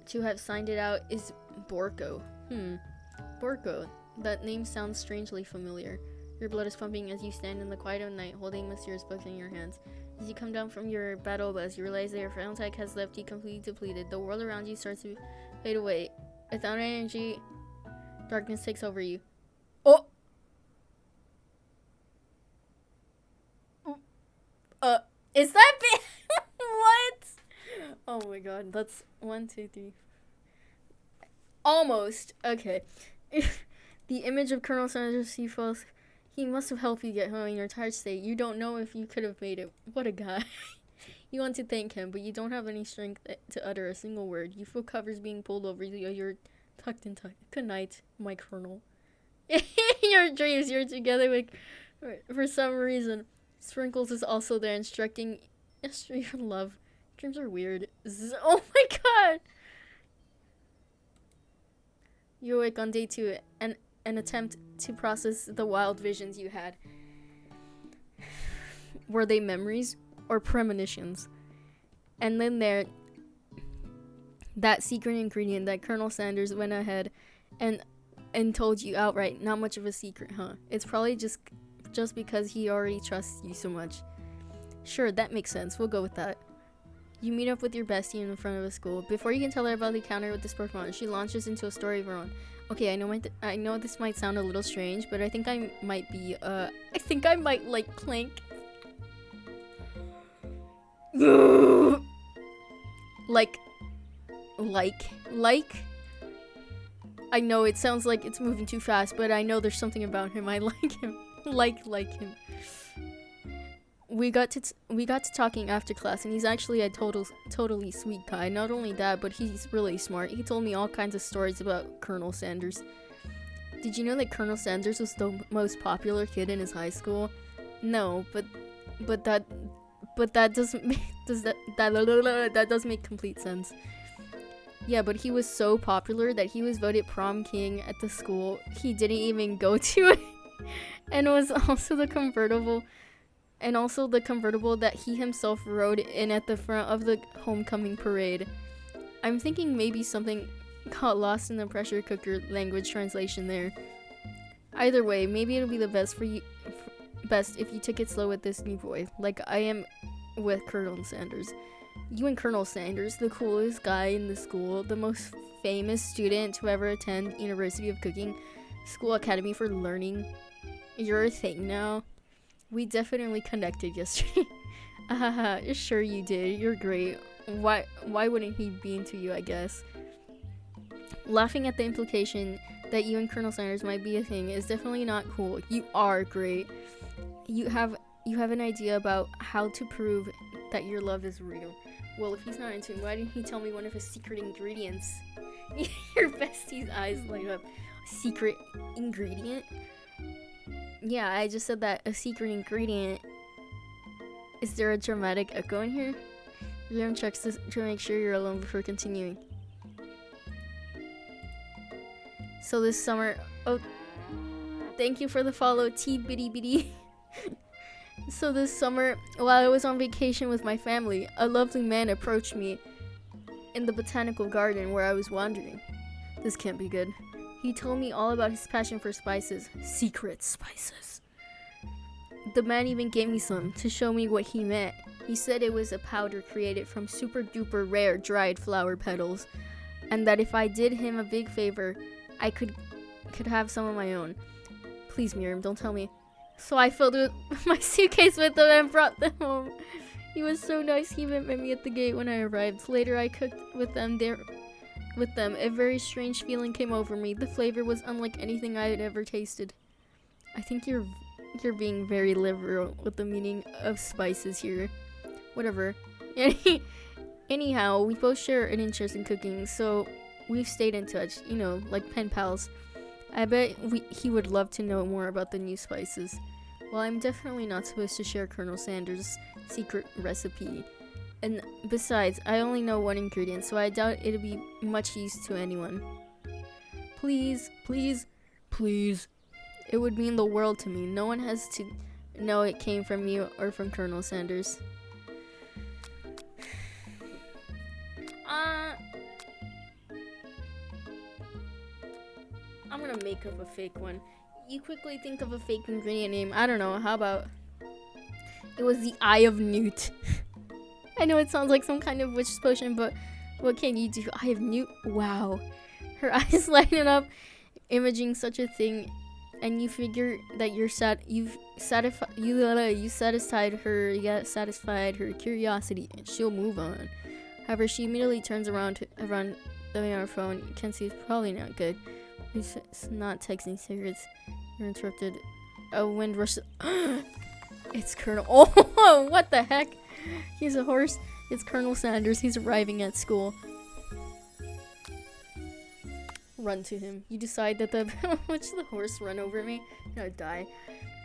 to have signed it out is Borko. Borko. That name sounds strangely familiar. Your blood is pumping as you stand in the quiet of night, holding mysterious books in your hands. As you come down from your battle bus, you realize that your final attack has left you completely depleted. The world around you starts to fade away. Without energy, darkness takes over you. Oh! Is that what? Oh my god, that's 1, 2, 3. Almost. Okay. The image of Colonel Sanders falls. He must have helped you get home in your tired state. You don't know if you could have made it. What a guy. You want to thank him, but you don't have any strength to utter a single word. You feel covers being pulled over you. You're tucked in. Good night, my colonel. In your dreams, you're together with, for some reason. Sprinkles is also there, instructing your love. Dreams are weird. Oh my god! You awake on day 2 and an attempt to process the wild visions you had. Were they memories or premonitions? And then that secret ingredient that Colonel Sanders went ahead and told you outright. Not much of a secret, huh? It's probably just because he already trusts you so much. Sure, that makes sense. We'll go with that. You meet up with your bestie in front of a school. Before you can tell her about the encounter with the Pokemon, she launches into a story of her own. Okay, I know this might sound a little strange, but I think I might be, I think I might like Clank. like. I know it sounds like it's moving too fast, but I know there's something about him. I like him. like him. We got to talking after class, and he's actually a totally sweet guy. Not only that, but he's really smart. He told me all kinds of stories about Colonel Sanders. Did you know that Colonel Sanders was the most popular kid in his high school? No, but that doesn't make that does make complete sense. Yeah, but he was so popular that he was voted prom king at the school he didn't even go to it, and was also the convertible. And also the convertible that he himself rode in at the front of the homecoming parade. I'm thinking maybe something got lost in the pressure cooker language translation there. Either way, maybe it'll be the best for you. Best if you took it slow with this new boy, like I am with Colonel Sanders. You and Colonel Sanders, the coolest guy in the school, the most famous student to ever attend University of Cooking School Academy for Learning. You're a thing now. We definitely connected yesterday. Sure you did. You're great. Why wouldn't he be into you, I guess? Laughing at the implication that you and Colonel Sanders might be a thing is definitely not cool. You are great. You have an idea about how to prove that your love is real. Well, if he's not into it, why didn't he tell me one of his secret ingredients? Your bestie's eyes light up. Secret ingredient? Yeah, I just said that. A secret ingredient. Is there a dramatic echo in here? Jerem checks this to make sure you're alone before continuing. So this summer... Oh, thank you for the follow, T bitty bitty. So this summer, while I was on vacation with my family, a lovely man approached me in the botanical garden where I was wandering. This can't be good. He told me all about his passion for spices. Secret spices. The man even gave me some to show me what he meant. He said it was a powder created from super duper rare dried flower petals, and that if I did him a big favor, I could have some of my own. Please, Miriam, don't tell me. So I filled my suitcase with them and brought them home. He was so nice. He even met me at the gate when I arrived. Later, I cooked with them. A very strange feeling came over me. The flavor was unlike anything I had ever tasted. I think you're being very liberal with the meaning of spices here. Whatever. Anyhow, we both share an interest in cooking, so we've stayed in touch. You know, like pen pals. I bet he would love to know more about the new spices. Well, I'm definitely not supposed to share Colonel Sanders' secret recipe. And besides, I only know one ingredient, so I doubt it'll be much use to anyone. Please, please, please. It would mean the world to me. No one has to know it came from you or from Colonel Sanders. I'm gonna make up a fake one. You quickly think of a fake ingredient name. I don't know, how about... It was the Eye of Newt. I know it sounds like some kind of witch's potion, but what can you do? Eye of Newt? Wow. Her eyes lighted up, imaging such a thing, and you figure that you satisfied her curiosity, and she'll move on. However, she immediately turns around the her phone. You can see it's probably not good. It's not texting secrets. You're interrupted. A wind rushes. It's Colonel. Oh, what the heck? He's a horse. It's Colonel Sanders. He's arriving at school. Run to him. You decide that watch the horse run over me. I'm gonna die.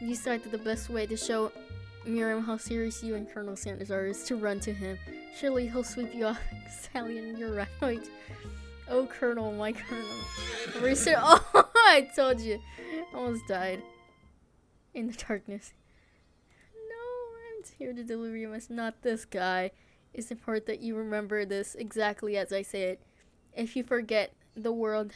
You decide that the best way to show Miriam how serious you and Colonel Sanders are is to run to him. Surely he'll sweep you off, stallion. You're right. Oh, Colonel, my Colonel. Oh, I told you. Almost died. In the darkness. No, I'm here to deliver you. Must not this guy. It's important that you remember this exactly as I say it. If you forget, the world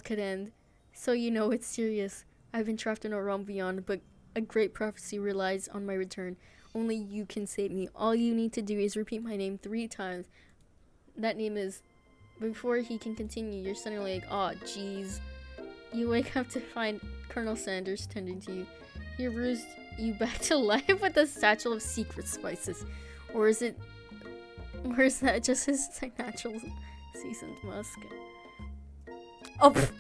could end. So you know it's serious. I've been trapped in a realm beyond, but a great prophecy relies on my return. Only you can save me. All you need to do is repeat my name 3 times. That name is... Before he can continue, you're suddenly like, aw, jeez. You wake up to find Colonel Sanders tending to you. He roused you back to life with a satchel of secret spices. Or is that just his natural seasoned musk? Oh, pfft.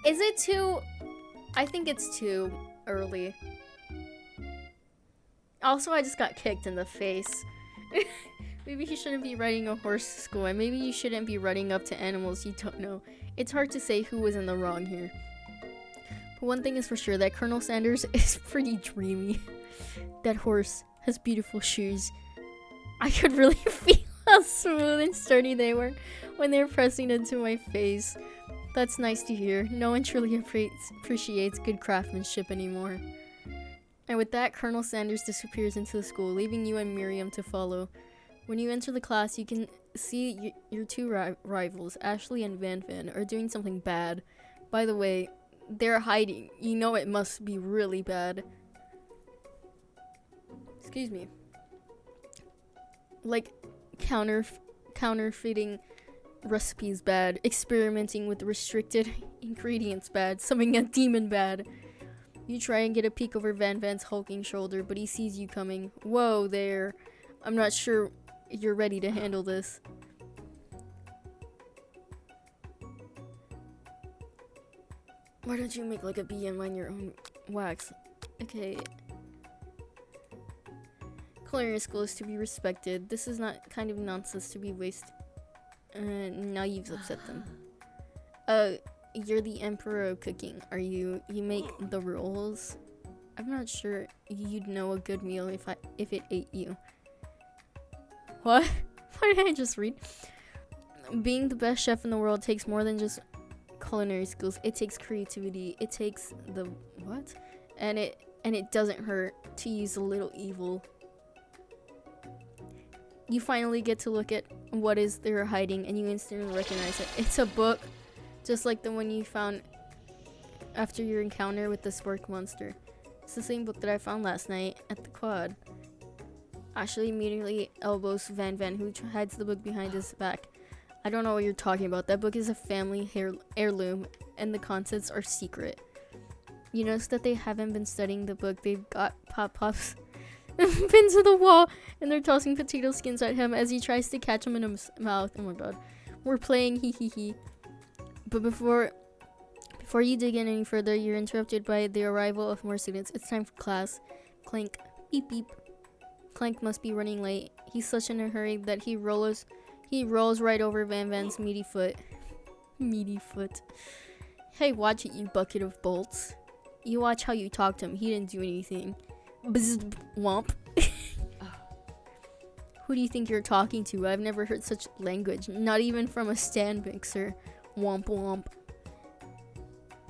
Is it too... I think it's too early. Also, I just got kicked in the face. Maybe he shouldn't be riding a horse to school, and maybe you shouldn't be running up to animals you don't know. It's hard to say who was in the wrong here. But one thing is for sure, that Colonel Sanders is pretty dreamy. That horse has beautiful shoes. I could really feel how smooth and sturdy they were when they were pressing into my face. That's nice to hear. No one truly appreciates good craftsmanship anymore. And with that, Colonel Sanders disappears into the school, leaving you and Miriam to follow. When you enter the class, you can see your two rivals, Ashley and Van Van, are doing something bad. By the way, they're hiding. You know it must be really bad. Excuse me. Like, counterfeiting recipes bad. Experimenting with restricted ingredients bad. Summoning a demon bad. You try and get a peek over Van Van's hulking shoulder, but he sees you coming. Whoa there. I'm not sure you're ready to handle this. Why don't you make like a bee and mine your own wax? Okay. Culinary school is to be respected. This is not kind of nonsense to be wasted. Now you've upset them. You're the emperor of cooking. Are you? You make the rules? I'm not sure you'd know a good meal if it ate you. What? Why did I just read? Being the best chef in the world takes more than just culinary skills. It takes creativity. It takes the what? And it doesn't hurt to use a little evil. You finally get to look at what is they're hiding, and you instantly recognize it. It's a book, just like the one you found after your encounter with the Spork monster. It's the same book that I found last night at the quad. Ashley immediately elbows Van Van, who hides the book behind his back. I don't know what you're talking about. That book is a family heirloom, and the contents are secret. You notice that they haven't been studying the book. They've got pop-pops pinned to the wall, and they're tossing potato skins at him as he tries to catch them in his mouth. Oh my god. We're playing hee hee hee. But before you dig in any further, you're interrupted by the arrival of more students. It's time for class. Clank. Beep beep. Clank must be running late. He's such in a hurry that he rolls right over Van Van's meaty foot. Meaty foot. Hey, watch it, you bucket of bolts. You watch how you talk to him. He didn't do anything. Bzz, womp. Who do you think you're talking to? I've never heard such language. Not even from a stand mixer. Womp womp.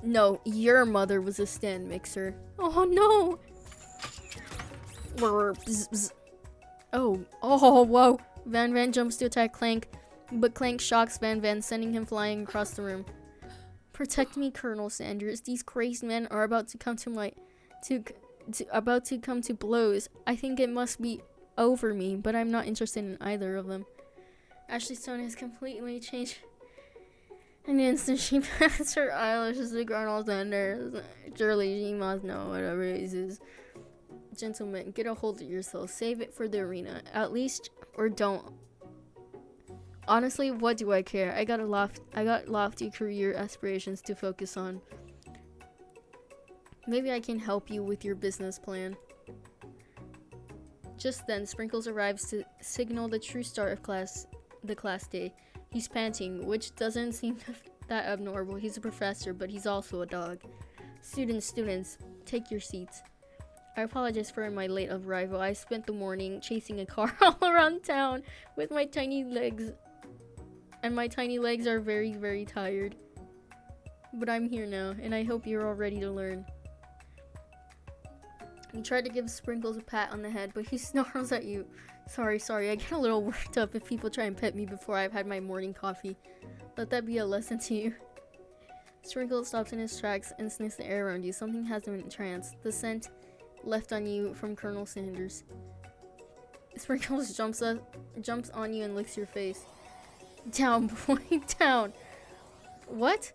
No, your mother was a stand mixer. Oh no. Bzz, bzz. Oh, whoa. Van Van jumps to attack Clank, but Clank shocks Van Van, sending him flying across the room. Protect me, Colonel Sanders. These crazed men are about to come to blows. I think it must be over me, but I'm not interested in either of them. Ashley's tone has completely changed. In an instant, she pats her eyelashes to Colonel Sanders. Surely she must know whatever it is. Gentlemen, get a hold of yourself. Save it for the arena. At least, or don't. Honestly, what do I care? I got lofty career aspirations to focus on. Maybe I can help you with your business plan. Just then, Sprinkles arrives to signal the true start of the class day. He's panting, which doesn't seem that abnormal. He's a professor, but he's also a dog. Students, take your seats. I apologize for my late arrival. I spent the morning chasing a car all around town with my tiny legs. And my tiny legs are very, very tired. But I'm here now, and I hope you're all ready to learn. You tried to give Sprinkles a pat on the head, but he snarls at you. Sorry, I get a little worked up if people try and pet me before I've had my morning coffee. Let that be a lesson to you. Sprinkles stops in his tracks and sniffs the air around you. Something has him in trance. The scent left on you from Colonel Sanders. Sprinkles jumps on you and licks your face. Down, boy, down. What?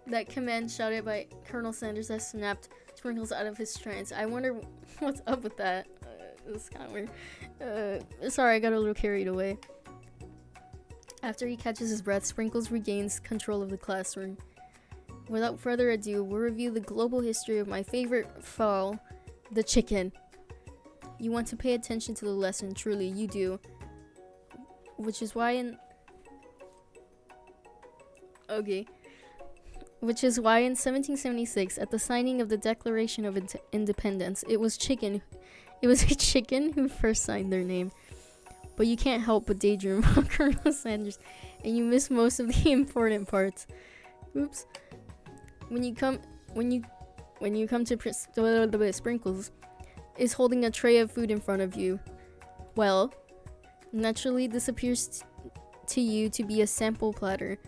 That command shouted by Colonel Sanders has snapped Sprinkles out of his trance. I wonder what's up with that. This is kind of weird. Sorry, I got a little carried away. After he catches his breath, Sprinkles regains control of the classroom. Without further ado, we'll review the global history of my favorite fowl, the chicken. You want to pay attention to the lesson, truly, you do. Which is why in 1776, at the signing of the Declaration of Independence, it was a chicken who first signed their name. But you can't help but daydream about Colonel Sanders, and you miss most of the important parts. Oops. When you come to Sprinkles is holding a tray of food in front of you. Well, Naturally, this appears to you to be a sample platter.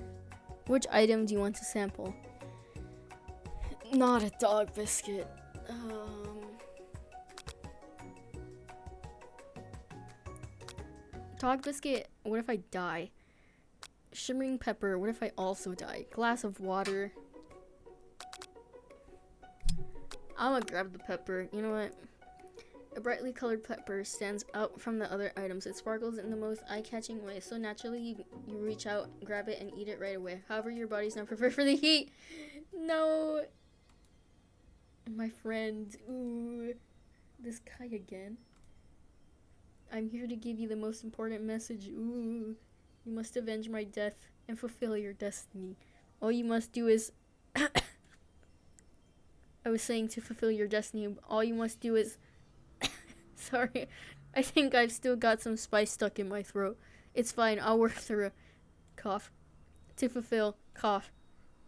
Which item do you want to sample? Not a dog biscuit. Dog biscuit, what if I die? Shimmering pepper, what if I also die? Glass of water. I'm gonna grab the pepper. You know what? A brightly colored pepper stands out from the other items. It sparkles in the most eye-catching way. So naturally, you reach out, grab it, and eat it right away. However, your body's not prepared for the heat. No. My friend. Ooh. This guy again. I'm here to give you the most important message. Ooh. You must avenge my death and fulfill your destiny. All you must do is... I was saying to fulfill your destiny. All you must do is... Sorry. I think I've still got some spice stuck in my throat. It's fine. I'll work through it. Cough. To fulfill. Cough.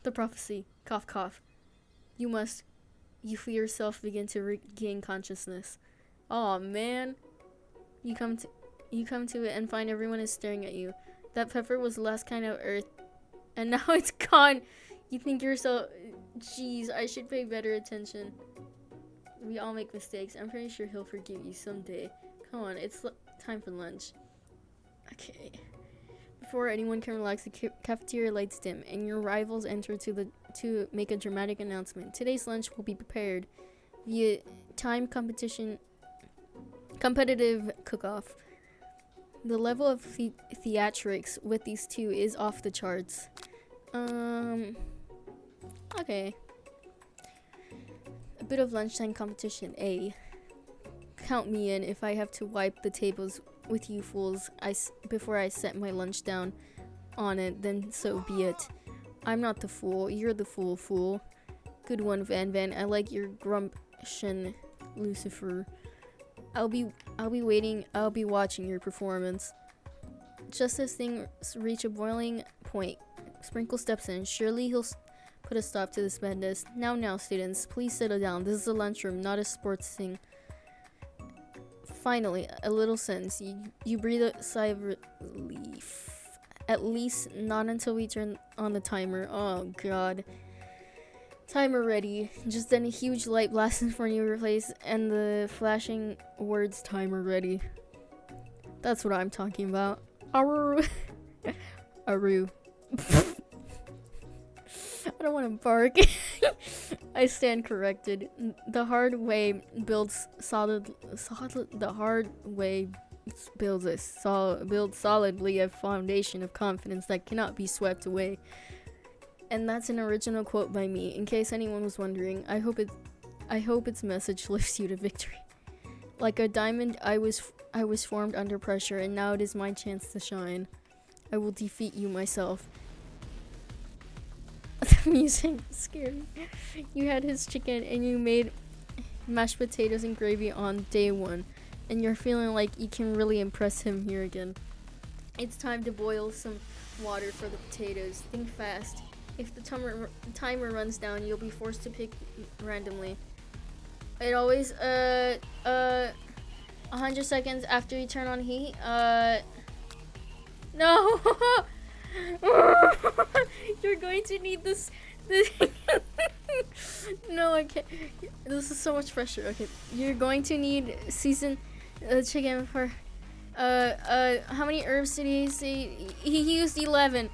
The prophecy. Cough, cough. You feel yourself begin to regain consciousness. Aw, man. You come to it and find everyone is staring at you. That pepper was the last kind of earth, and now it's gone. You think you're so... Jeez, I should pay better attention. We all make mistakes. I'm pretty sure he'll forgive you someday. Come on, it's time for lunch. Okay. Before anyone can relax, the cafeteria lights dim, and your rivals enter to make a dramatic announcement. Today's lunch will be prepared via time competitive cook-off. The level of theatrics with these two is off the charts. Okay. A bit of lunchtime competition, A. Count me in if I have to wipe the tables with you fools before I set my lunch down on it, then so be it. I'm not the fool, you're the fool. Good one, Van. I like your grumption, Lucifer. I'll be watching your performance. Just as things reach a boiling point, Sprinkle steps in. Surely he'll put a stop to this madness. Now, students, please settle down. This is a lunchroom, not a sports thing. Finally, a little sense. You breathe a sigh of relief. At least not until we turn on the timer. Oh, God. Timer ready. Just then a huge light blasts in front of your face and the flashing words timer ready. That's what I'm talking about. Aru. Aru. I don't want to bark. I stand corrected. The hard way builds solidly a foundation of confidence that cannot be swept away. And that's an original quote by me. In case anyone was wondering, I hope its message lifts you to victory. Like a diamond, I was formed under pressure, and now it is my chance to shine. I will defeat you myself. The music scared me. You had his chicken, and you made mashed potatoes and gravy on day one, and you're feeling like you can really impress him here again. It's time to boil some water for the potatoes. Think fast. If the timer runs down, you'll be forced to pick randomly. It always 100 seconds after you turn on heat. No. You're going to need this. No, I can't. This is so much pressure. Okay, you're going to need seasoned chicken for. How many herbs did he say? He used 11.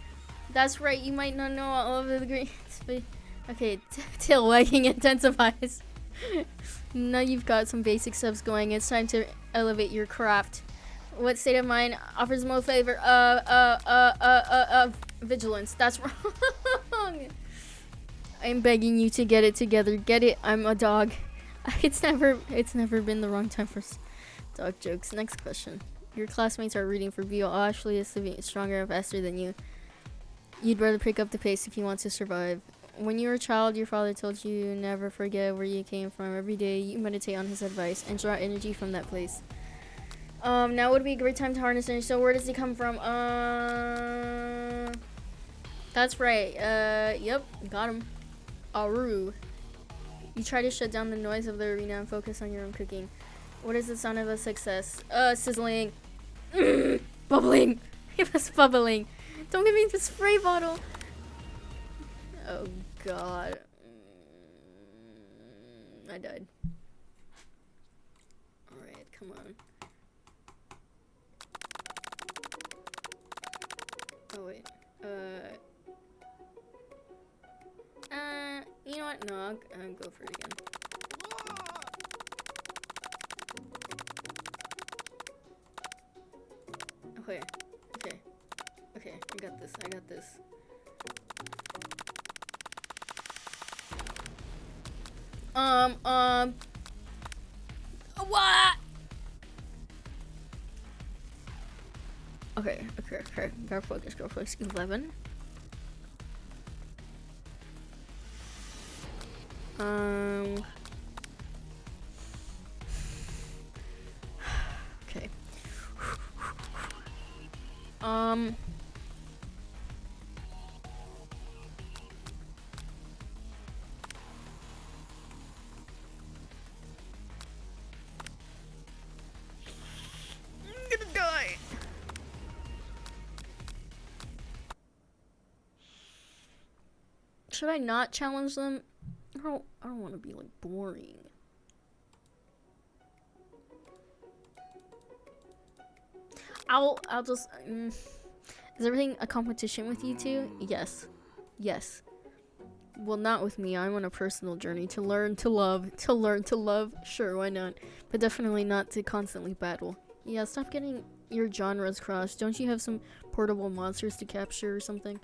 That's right. You might not know all of the ingredients, but okay. Tail wagging intensifies. Now you've got some basic steps going. It's time to elevate your craft. What state of mind offers most favor? Vigilance. That's wrong. I'm begging you to get it together. Get it? I'm a dog. It's never been the wrong time for dog jokes. Next question. Your classmates are rooting for Vio. Ashley is stronger and faster than you. You'd rather pick up the pace if you want to survive. When you were a child, your father told you never forget where you came from. Every day, you meditate on his advice and draw energy from that place. Now would be a great time to harness energy. So where does he come from? That's right. Yep, got him. Aru. You try to shut down the noise of the arena and focus on your own cooking. What is the sound of a success? Sizzling. bubbling. It was bubbling. Don't give me the spray bottle. Oh god. I died. Alright, come on. Oh wait. You know what? No, I'll go for it again. Okay. Okay. Okay, I got this. I got this. What? Okay. Go focus. 11. Okay. I'm gonna die. Should I not challenge them? I don't want to be like boring. I'll just is everything a competition with you two? Yes. Well, not with me. I'm on a personal journey to learn to love. Sure, why not? But definitely not to constantly battle. Yeah, stop getting your genres crossed. Don't you have some portable monsters to capture or something?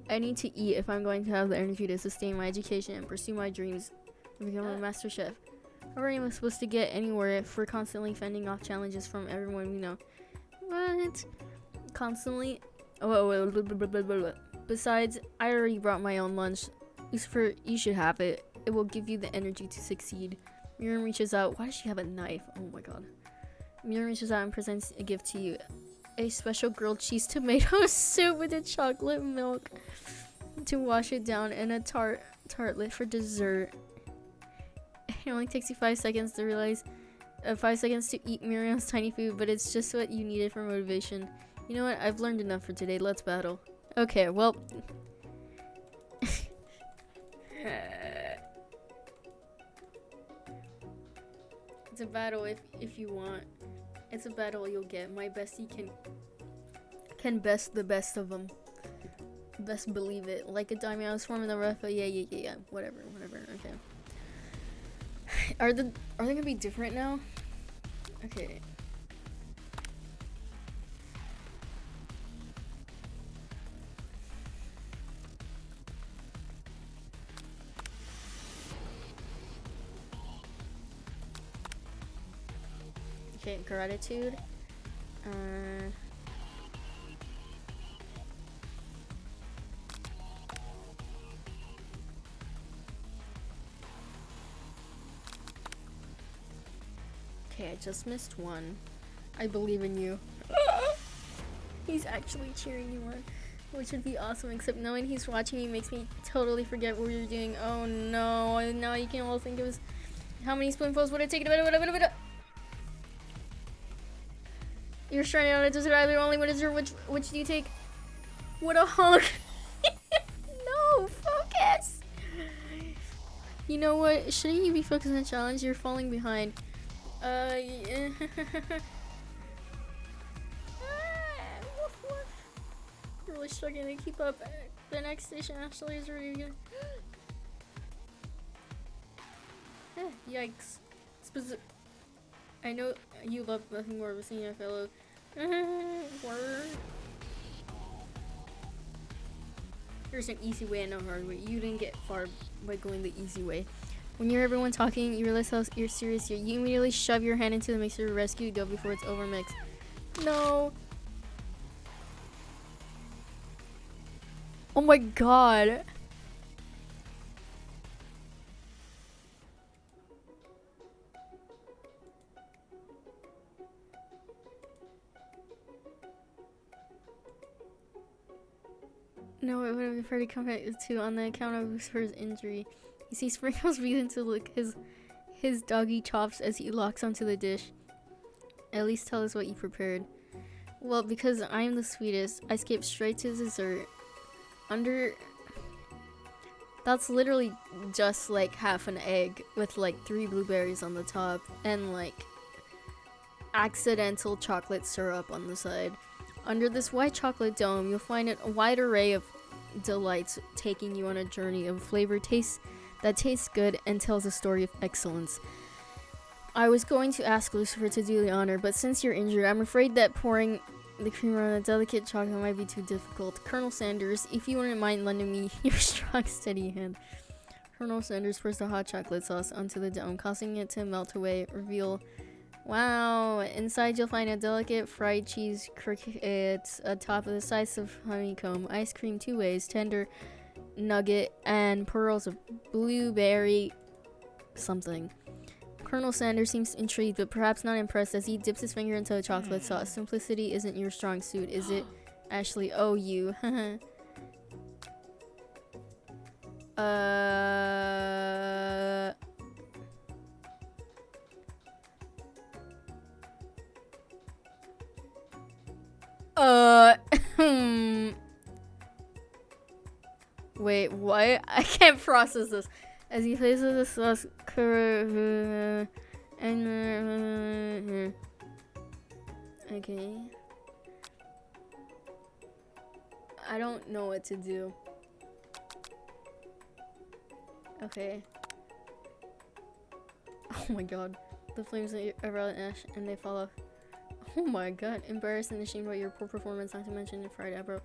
I need to eat if I'm going to have the energy to sustain my education and pursue my dreams and become a master chef. How am I supposed to get anywhere if we're constantly fending off challenges from everyone we know? What? Constantly? Oh, besides, I already brought my own lunch. Lucifer, you should have it. It will give you the energy to succeed. Miriam reaches out. Why does she have a knife? Oh my god. Miriam reaches out and presents a gift to you. A special grilled cheese tomato soup with a chocolate milk to wash it down, and a tartlet for dessert. It only takes you 5 seconds to realize 5 seconds to eat Miriam's tiny food, but it's just what you needed for motivation. You know what? I've learned enough for today. Let's battle. Okay, well. It's a battle if you want. It's a battle you'll get. My bestie can best the best of them. Best believe it. Like a diamond, I was forming the rough. Yeah. Whatever. Okay. Are they gonna be different now? Okay. Okay, gratitude. Okay, I just missed one. I believe in you. He's actually cheering you on, which would be awesome, except knowing he's watching me makes me totally forget what you're doing. Oh no, now you can all think it was... How many spoonfuls would it take? You're stranded on a desert island, only one dessert. Which do you take? What a hunk! No, focus! You know what? Shouldn't you be focused on the challenge? You're falling behind. Yeah. Really struggling to keep up. The next station actually is really good. Yikes. I know you love nothing more of seeing a fellow. Word. There's an easy way and a hard way. You didn't get far by going the easy way. When you hear everyone talking, you realize how you're serious here. You immediately shove your hand into the mixer to rescue the dough before it's overmixed. No. Oh my god. No, it would have been pretty complicated too on the account of Lucifer's injury. You see Sprinkles begin to lick his doggy chops as he locks onto the dish. At least tell us what you prepared. Well, because I'm the sweetest, I skip straight to dessert. Under... That's literally just like half an egg with like 3 blueberries on the top and like accidental chocolate syrup on the side. Under this white chocolate dome, you'll find a wide array of delights taking you on a journey of flavor that tastes good and tells a story of excellence. I was going to ask Lucifer to do the honor, but since you're injured, I'm afraid that pouring the creamer on a delicate chocolate might be too difficult. Colonel Sanders, if you wouldn't mind lending me your strong, steady hand. Colonel Sanders pours the hot chocolate sauce onto the dome, causing it to melt away. Reveal. Wow! Inside you'll find a delicate fried cheese cricket atop of the size of honeycomb, ice cream 2 ways, tender nugget, and pearls of blueberry something. Colonel Sanders seems intrigued, but perhaps not impressed as he dips his finger into the chocolate sauce. Simplicity isn't your strong suit, is it, Ashley? Oh, you. Wait, what? I can't process this. As he places the sauce, and okay. I don't know what to do. Okay. Oh my god. The flames are around ash and they fall off. Oh my god. Embarrassed and ashamed about your poor performance, not to mention the fried apple.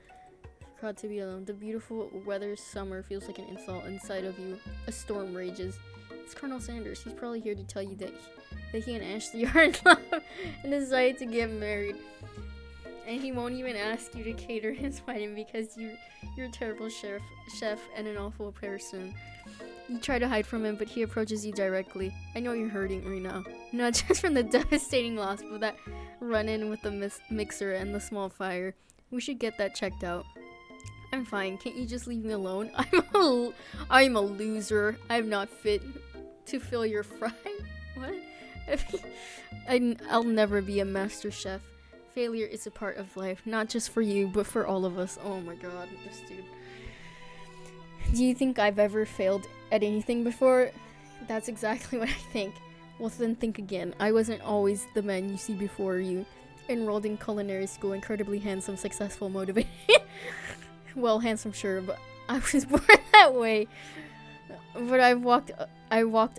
Proud to be alone. The beautiful weather summer feels like an insult inside of you. A storm rages. It's Colonel Sanders. He's probably here to tell you that he and Ashley are in love and decided to get married. And he won't even ask you to cater his wedding because you're a terrible chef and an awful person. You try to hide from him, but he approaches you directly. I know you're hurting right now. Not just from the devastating loss, but that run-in with the mixer and the small fire. We should get that checked out. I'm fine. Can't you just leave me alone? I'm a loser. I'm not fit to fill your fry. What? I'll never be a master chef. Failure is a part of life, not just for you, but for all of us. Oh my god, this dude. Do you think I've ever failed at anything before? That's exactly what I think. Well, then think again. I wasn't always the man you see before you. Enrolled in culinary school, incredibly handsome, successful, motivated. Well, handsome, sure, but I was born that way. But I walked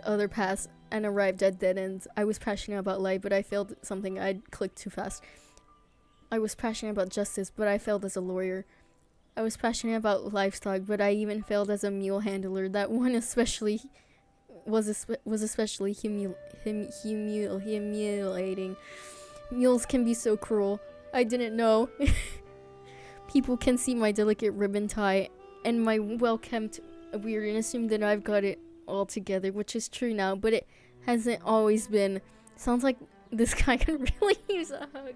other paths and arrived at dead ends. I was passionate about life, but I failed at something. I'd clicked too fast. I was passionate about justice, but I failed as a lawyer. I was passionate about livestock, but I even failed as a mule handler. That one especially was especially humiliating. Mules can be so cruel. I didn't know. People can see my delicate ribbon tie and my well-kept beard and assume that I've got it all together, which is true now, but it hasn't always been. Sounds like this guy could really use a hug.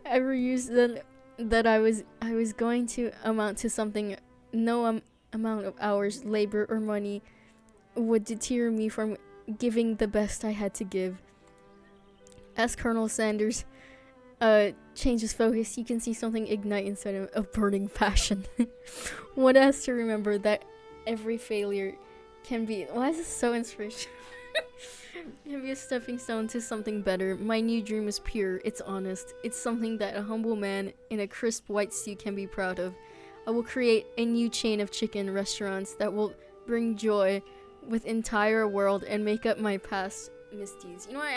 Ever used that I was going to amount to something. No amount of hours, labor, or money would deter me from giving the best I had to give. As Colonel Sanders changes focus, you can see something ignite inside him, a burning passion. One has to remember that every failure can be— why is this so inspirational? Can be a stepping stone to something better. My new dream is pure, it's honest. It's something that a humble man in a crisp white suit can be proud of. I will create a new chain of chicken restaurants that will bring joy with entire world and make up my past misdeeds. You know what,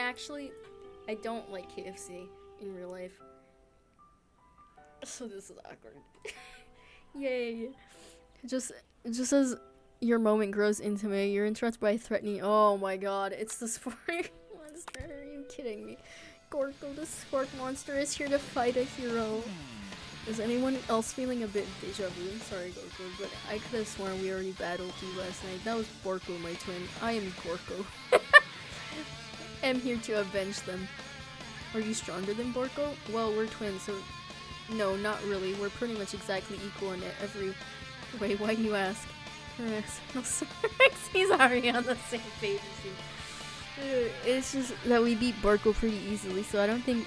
I don't like KFC in real life. So this is awkward. Yay. Just as your moment grows intimate, you're interrupted by threatening— oh my god, it's the spork monster. Are you kidding me? Gorko the spork monster is here to fight a hero. Is anyone else feeling a bit deja vu? Sorry, Gorko, but I could have sworn we already battled you last night. That was Borko, my twin. I am Gorko. I'm here to avenge them. Are you stronger than Borko? Well, we're twins, so no, not really. We're pretty much exactly equal in every way. Why do you ask? No, he's already on the same page as you. It's just that we beat Barco pretty easily, so I don't think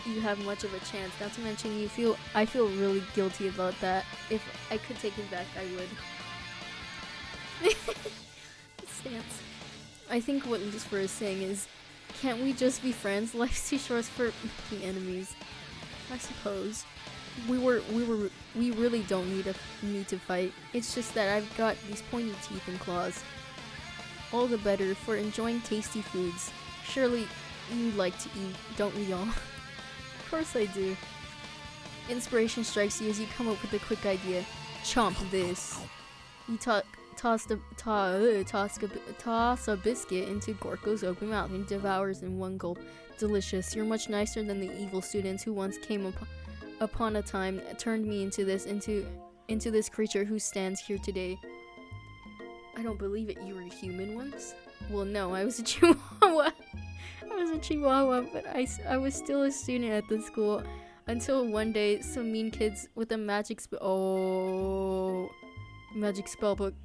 you have much of a chance. Not to mention, I feel really guilty about that. If I could take it back, I would. Stance. I think what Lucifer is saying is, can't we just be friends? Life's too short for making enemies. I suppose. We really don't need to fight. It's just that I've got these pointy teeth and claws. All the better for enjoying tasty foods. Surely you like to eat, don't we all? Of course I do. Inspiration strikes you as you come up with a quick idea. Chomp this. You toss a biscuit into Gorko's open mouth and devours in one gulp. Delicious. You're much nicer than the evil students who once came upon a time turned me into this creature who stands here today. I don't believe it. You were a human once? Well, no, I was a chihuahua. But I was still a student at the school until one day some mean kids with a magic spellbook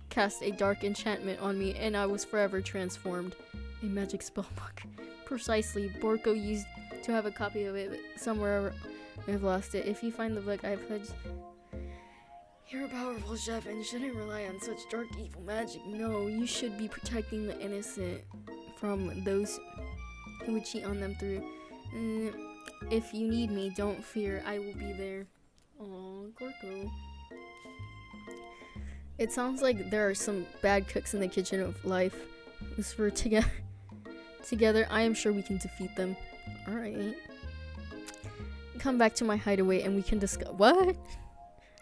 cast a dark enchantment on me and I was forever transformed. A magic spellbook. Precisely. Borko used to have a copy of it, but somewhere I've lost it. If you find the book, I pledge. You're a powerful chef and shouldn't rely on such dark evil magic. No, you should be protecting the innocent from those who would cheat on them through. If you need me, don't fear, I will be there. Aww, Gorko. It sounds like there are some bad cooks in the kitchen of life. As for together, I am sure we can defeat them. Alright. Come back to my hideaway and we can discuss. What?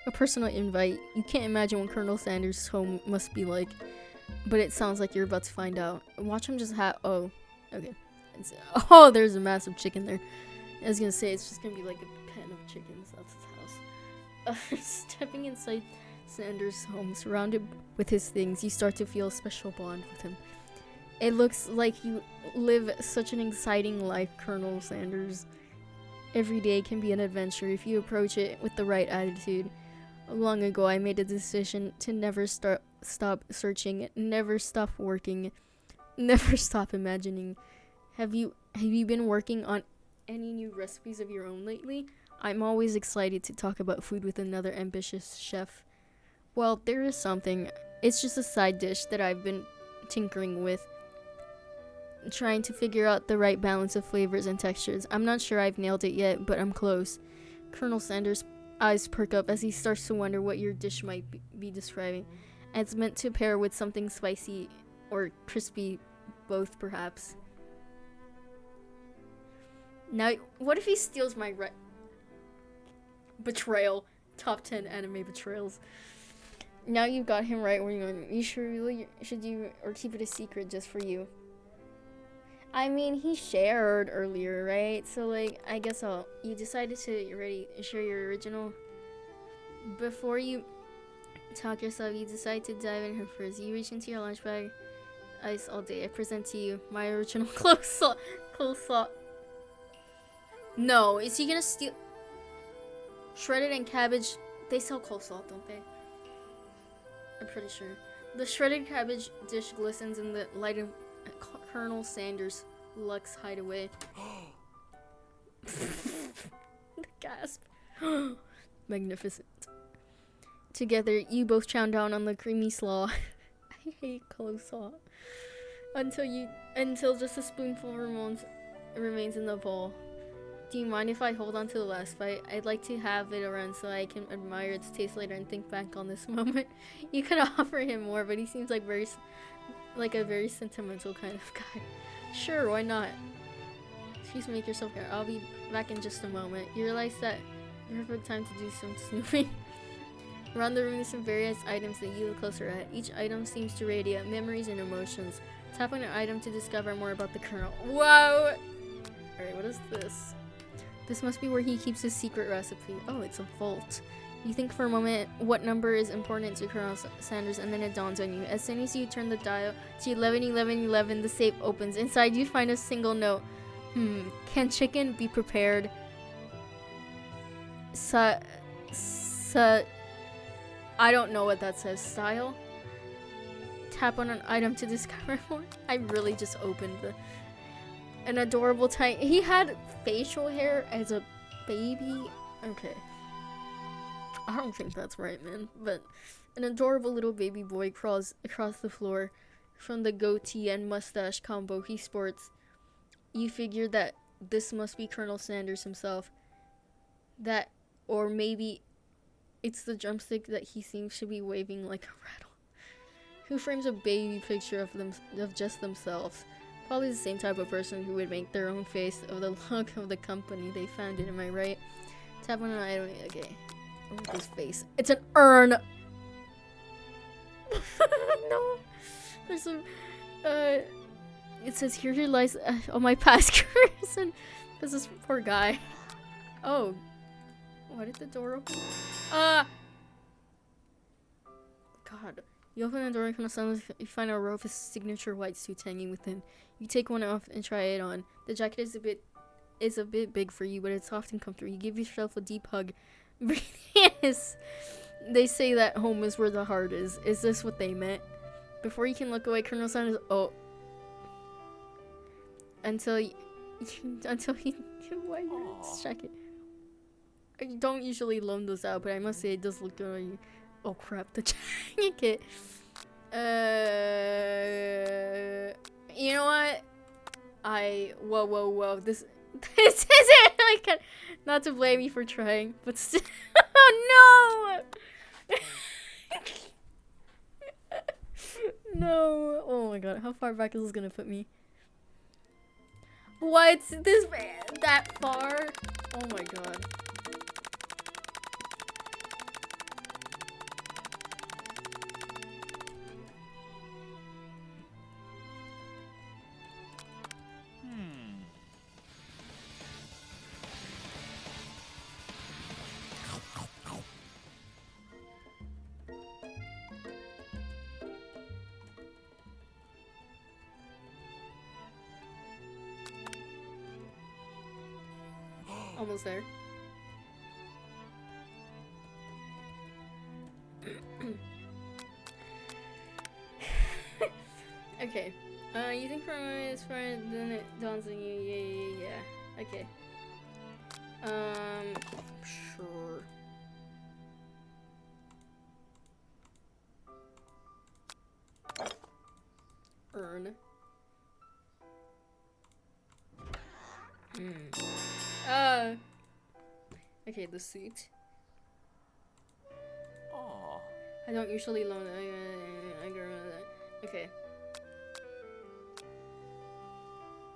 A personal invite. You can't imagine what Colonel Sanders' home must be like. But it sounds like you're about to find out. Watch him just oh. Okay. Oh, there's a massive chicken there. I was gonna say, it's just gonna be like a pen of chickens. That's his house. Stepping inside Sanders' home, surrounded with his things, you start to feel a special bond with him. It looks like you live such an exciting life, Colonel Sanders. Every day can be an adventure if you approach it with the right attitude. Long ago, I made a decision to never stop searching, never stop working, never stop imagining. Have you been working on any new recipes of your own lately? I'm always excited to talk about food with another ambitious chef. Well, there is something. It's just a side dish that I've been tinkering with, trying to figure out the right balance of flavors and textures. I'm not sure I've nailed it yet, but I'm close. Colonel Sanders' eyes perk up as he starts to wonder what your dish might be describing. It's meant to pair with something spicy or crispy, both perhaps. Now, what if he steals my betrayal? Top 10 anime betrayals. Now you've got him right where you're going. You should you or keep it a secret just for you? I mean, he shared earlier, right? So, like, I guess you decided to share your original. Before you talk yourself, you decide to dive in her first. You reach into your lunch bag. Ice all day. I present to you my original coleslaw. No, is he gonna steal? Shredded and cabbage. They sell coleslaw, don't they? I'm pretty sure. The shredded cabbage dish glistens in the light of Colonel Sanders' Lux hideaway. The gasp. Magnificent. Together, you both chow down on the creamy slaw. I hate coleslaw. Until just a spoonful remains in the bowl. Do you mind if I hold on to the last bite? I'd like to have it around so I can admire its taste later and think back on this moment. You could offer him more, but he seems like a very sentimental kind of guy. Sure, why not? Please make yourself care. I'll be back in just a moment. You realize that perfect time to do some snooping. Around the room there's some various items that you look closer at. Each item seems to radiate memories and emotions. Tap on an item to discover more about the Colonel. Wow! Alright, what is this? This must be where he keeps his secret recipe. Oh, it's a vault. You think for a moment what number is important to Colonel Sanders, and then it dawns on you. As soon as you turn the dial to 111111, the safe opens. Inside you find a single note. Can chicken be prepared? I don't know what that says. Style? Tap on an item to discover more. I really just opened an adorable tiny. He had facial hair as a baby. Okay. I don't think that's right, man. But an adorable little baby boy crawls across the floor from the goatee and mustache combo he sports. You figure that this must be Colonel Sanders himself. That, or maybe it's the drumstick that he seems to be waving like a rattle. Who frames a baby picture of just themselves? Probably the same type of person who would make their own face of the look of the company they founded, am I right? Tap on an item, okay. Look at his face. It's an urn! No! There's some, it says, here lies all my past careers, and this is poor guy. Oh. Why did the door open? God. You open the door and you find a row of his signature white suits hanging within. You take one off and try it on. The jacket is a bit big for you, but it's soft and comfortable. You give yourself a deep hug. Yes. They say that home is where the heart is. Is this what they meant? Before you can look away, Colonel Sanders. Oh. Until he. Why you check it? I don't usually loan those out, but I must say it does look good on you. Oh crap, the jacket. You know what? Whoa. This isn't like not to blame me for trying, but still. Oh no! No. Oh my god, how far back is this gonna put me? What? This that far? Oh my god. Almost there. Okay. You think for a moment it's fine, then it dawns on you. Yeah. Okay. Sure. Earn. Okay, the suit. Aww. I don't usually loan I get rid of that. Okay.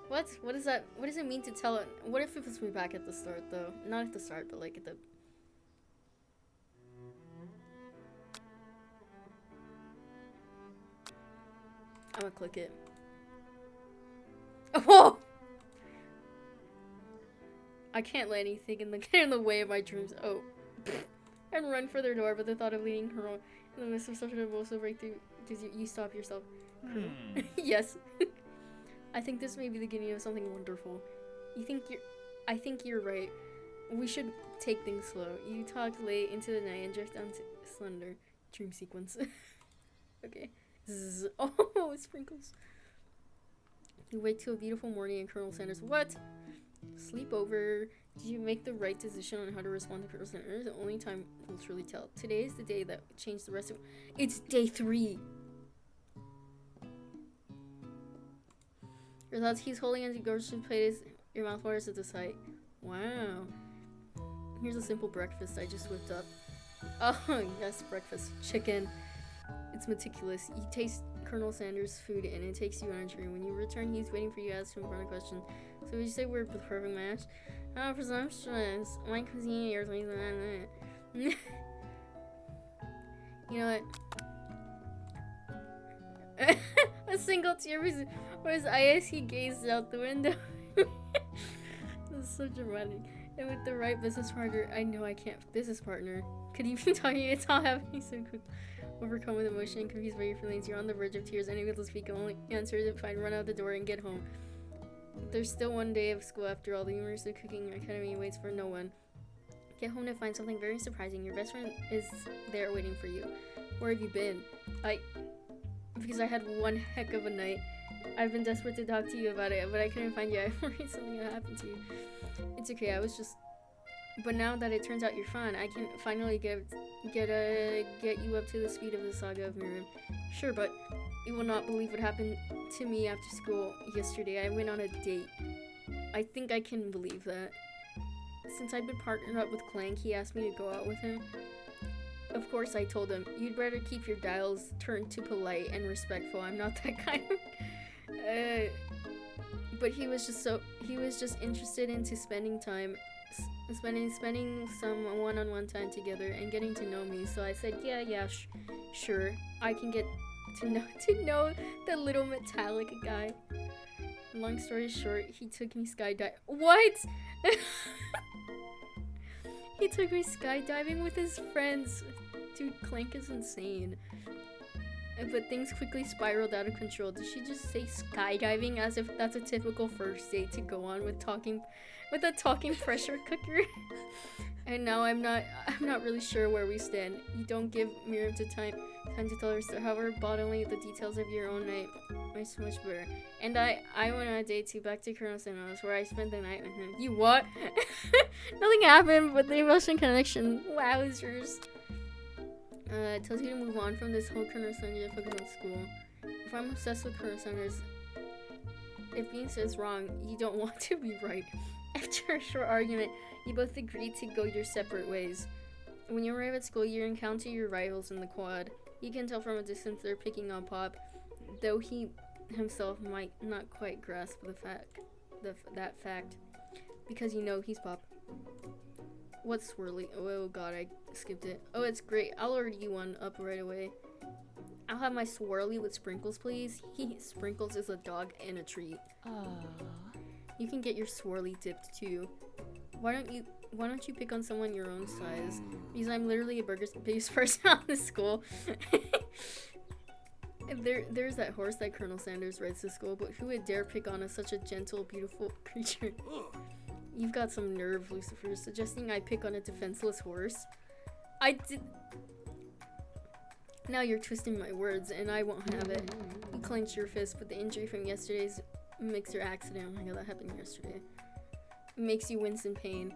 What is that? What does it mean to tell it? What if it puts me back at the start though? Not at the start, but like at the. I'm gonna click it. Oh! I can't let anything get in the way of my dreams. Oh. And run for their door, but the thought of leading her on in the midst of such an emotional breakthrough, does you stop yourself? Yes. I think this may be the beginning of something wonderful. I think you're right. We should take things slow. You talk late into the night and drift down to slender dream sequence. Okay. Zzz. Oh, sprinkles. You wake to a beautiful morning and Colonel Sanders. What? Sleepover. Did you make the right decision on how to respond to Colonel Sanders? The only time will truly tell. Today is the day that changed the rest of. It's day 3. Your thoughts he's holding as you go to plate is your mouth waters at the sight. Wow. Here's a simple breakfast I just whipped up. Oh yes, breakfast. Chicken. It's meticulous. You taste Colonel Sanders' food and it takes you on a journey. When you return, he's waiting for you to ask him a question. So would you say we're the perfect match? Oh, presumptuous. My cuisine, yours, you know what? A single tear was his eye as he gazed out the window. This is so dramatic. And with the right business partner, I know I can't. Business partner could even tell you it's all happening so quick. Overcome with emotion and confused by your feelings, you're on the verge of tears. Unable to speak, only answer is fine. Run out the door and get home. There's still one day of school after all. The University Cooking Academy waits for no one. Get home to find something very surprising. Your best friend is there waiting for you. Where have you been? because I had one heck of a night. I've been desperate to talk to you about it, but I couldn't find you. I'm worried something happened to you. It's okay, I was just... But now that it turns out you're fine, I can finally get you up to the speed of the saga of Miriam. Sure, but you will not believe what happened to me after school yesterday. I went on a date. I think I can believe that. Since I've been partnered up with Clank, he asked me to go out with him. Of course, I told him, you'd better keep your dials turned to polite and respectful. I'm not that kind of... But he was just interested into spending some one-on-one time together and getting to know me. So I said, yeah, sure. I can get to know the little metallic guy. Long story short, he took me skydiving. What? He took me skydiving with his friends. Dude, Clank is insane. But things quickly spiraled out of control. Did she just say skydiving as if that's a typical first date to go on with a talking pressure cooker? And now I'm not really sure where we stand. You don't give Miriam time to tell her story. However, bodily the details of your own night are so much better. And I went on a date too, back to Colonel Santos, where I spent the night with him. You what? Nothing happened, but the emotion connection. Wowzers. Tells you to move on from this whole Colonel Sanders and focus on school. If I'm obsessed with Colonel Sanders, if being said is wrong, you don't want to be right. After a short argument, you both agree to go your separate ways. When you arrive at school, you encounter your rivals in the quad. You can tell from a distance they're picking on Pop, though he himself might not quite grasp that fact, because you know he's Pop. What's swirly? Oh god, I skipped it. Oh, it's great. I'll order you one up right away. I'll have my swirly with sprinkles, please. Sprinkles is a dog and a treat. Aww. You can get your swirly dipped too. Why don't you pick on someone your own size? Because I'm literally the biggest person on the school. There's that horse that Colonel Sanders rides to school, but who would dare pick on such a gentle, beautiful creature? You've got some nerve, Lucifer, suggesting I pick on a defenseless horse. I did. Now you're twisting my words, and I won't have it. You clenched your fist, but the injury from yesterday's mixer accident, oh my god, that happened yesterday, makes you wince in pain.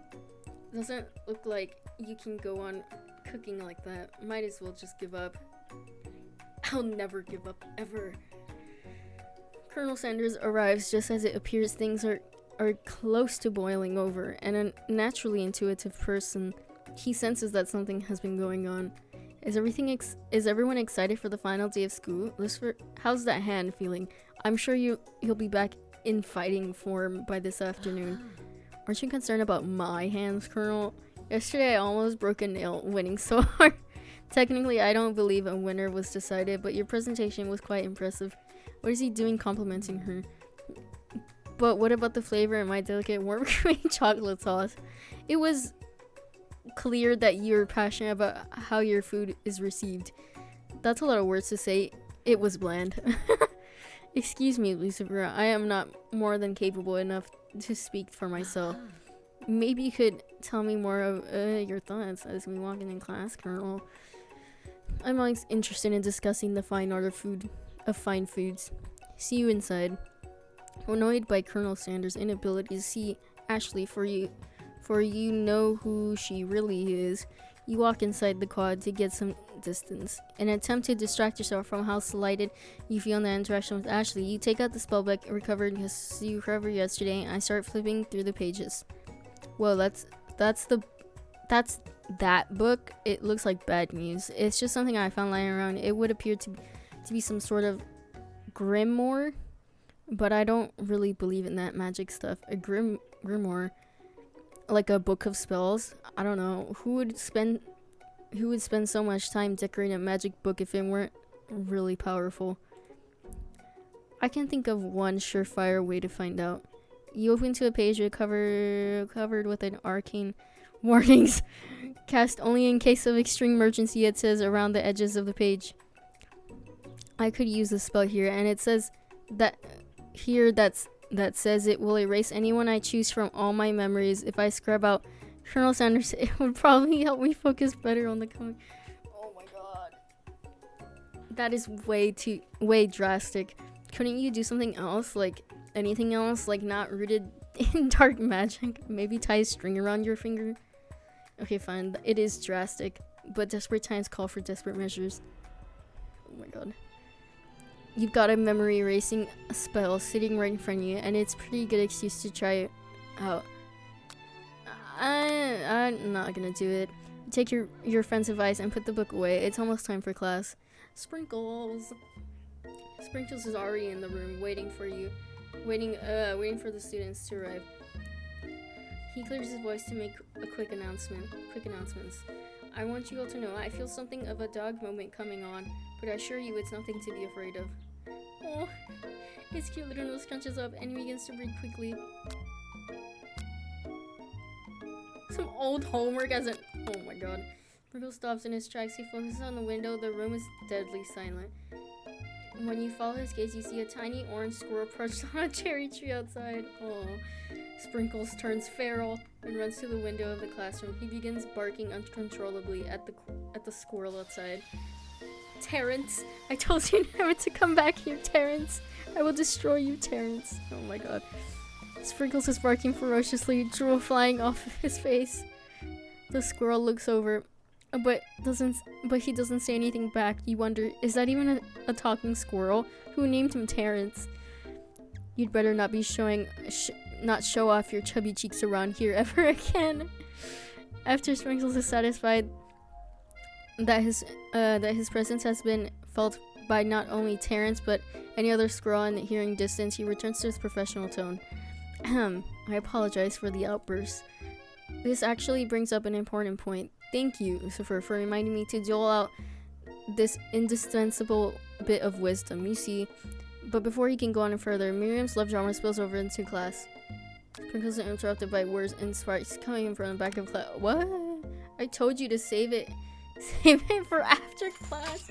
Doesn't look like you can go on cooking like that. Might as well just give up. I'll never give up, ever. Colonel Sanders arrives just as it appears things are close to boiling over, and a naturally intuitive person, he senses that something has been going on. Is everyone excited for the final day of school? Lucifer, how's that hand feeling? I'm sure you'll be back in fighting form by this afternoon. Aren't you concerned about my hands, Colonel? Yesterday I almost broke a nail winning so hard. Technically, I don't believe a winner was decided, but your presentation was quite impressive. What is he doing complimenting her? But what about the flavor in my delicate warm cream chocolate sauce? It was clear that you're passionate about how your food is received. That's a lot of words to say. It was bland. Excuse me, Lucifer. I am not more than capable enough to speak for myself. Maybe you could tell me more of your thoughts as we walk in class, Colonel. I'm always interested in discussing the fine art of fine foods. See you inside. Annoyed by Colonel Sanders' inability to see Ashley for you know who she really is, you walk inside the quad to get some distance. In an attempt to distract yourself from how slighted you feel in that interaction with Ashley, you take out the spellbook you recovered yesterday, and I start flipping through the pages. Whoa, that's that book. It looks like bad news. It's just something I found lying around. It would appear to be some sort of grimoire, but I don't really believe in that magic stuff. A grimoire, like a book of spells. I don't know. Who would spend so much time decorating a magic book if it weren't really powerful? I can think of one surefire way to find out. You open to a page covered with an arcane warnings. Cast only in case of extreme emergency, it says around the edges of the page. I could use the spell here, and it says that says it will erase anyone I choose from all my memories. If I scrub out Colonel Sanders, it would probably help me focus better on the coming. Oh my god. That is way drastic. Couldn't you do something else? Like, anything else? Like, not rooted in dark magic? Maybe tie a string around your finger? Okay, fine. It is drastic. But desperate times call for desperate measures. Oh my god. You've got a memory erasing spell sitting right in front of you, and it's a pretty good excuse to try it out. I'm not gonna do it. Take your friend's advice and put the book away. It's almost time for class. Sprinkles. Sprinkles is already in the room, waiting for you, waiting for the students to arrive. He clears his voice to make a quick announcements. I want you all to know I feel something of a dog moment coming on, but I assure you it's nothing to be afraid of. Oh, his cute little nose scrunches up and he begins to breathe quickly. Some old homework as oh my god. Sprinkle stops in his tracks. He focuses on the window. The room is deadly silent. When you follow his gaze, you see a tiny orange squirrel perched on a cherry tree outside. Oh, Sprinkles turns feral and runs to the window of the classroom. He begins barking uncontrollably at the squirrel outside. Terrence, I told you never to come back here, Terrence. I will destroy you, Terrence. Oh my god. Sprinkles is barking ferociously, drool flying off of his face. The squirrel looks over, but he doesn't say anything back. You wonder, is that even a talking squirrel? Who named him Terrence? You'd better not be not show off your chubby cheeks around here ever again. After Sprinkles is satisfied that his presence has been felt by not only Terrence but any other squirrel in hearing distance, he returns to his professional tone. I apologize for the outburst. This actually brings up an important point. Thank you, Lucifer, for reminding me to dole out this indispensable bit of wisdom. You see, but before he can go on further, Miriam's love drama spills over into class. Sprinkles is interrupted by words and sparks coming from the back of class. What? I told you to save it for after class.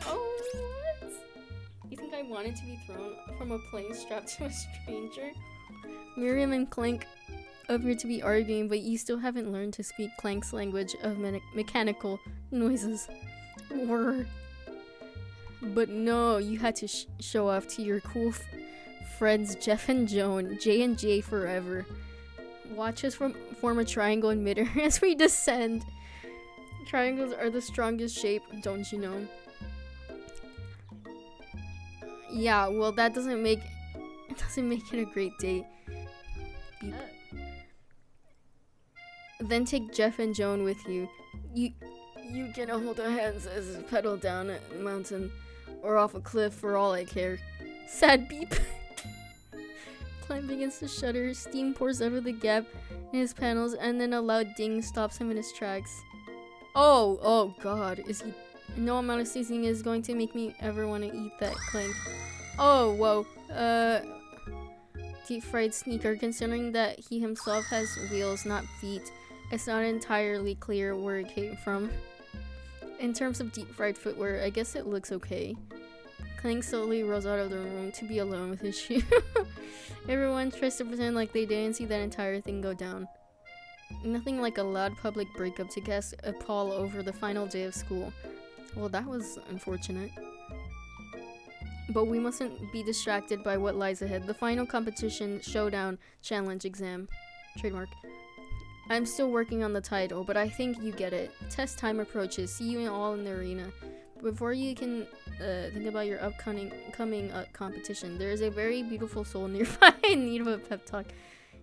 Oh, what? You think I wanted to be thrown from a plane strapped to a stranger? Miriam and Clank appear to be arguing, but you still haven't learned to speak Clank's language of mechanical noises. Whir. But no, you had to show off to your cool friends Jeff and Joan, J and J forever. Watch us form a triangle in midair as we descend. Triangles are the strongest shape, don't you know? Yeah, well that doesn't make it a great date. Beep. Then take Jeff and Joan with you. You can hold our hands as we pedal down a mountain or off a cliff for all I care. Sad beep. Climb begins to shudder. Steam pours out of the gap in his panels, and then a loud ding stops him in his tracks. Oh god. No amount of seasoning is going to make me ever want to eat that Clank. Oh, whoa. Deep fried sneaker, considering that he himself has wheels, not feet. It's not entirely clear where it came from. In terms of deep fried footwear, I guess it looks okay. Clank slowly rolls out of the room to be alone with his shoe. Everyone tries to pretend like they didn't see that entire thing go down. Nothing like a loud public breakup to cast a pall over the final day of school. Well, that was unfortunate. But we mustn't be distracted by what lies ahead. The final competition, showdown, challenge, exam. Trademark. I'm still working on the title, but I think you get it. Test time approaches. See you all in the arena. Before you can think about your upcoming competition, there is a very beautiful soul nearby in need of a pep talk.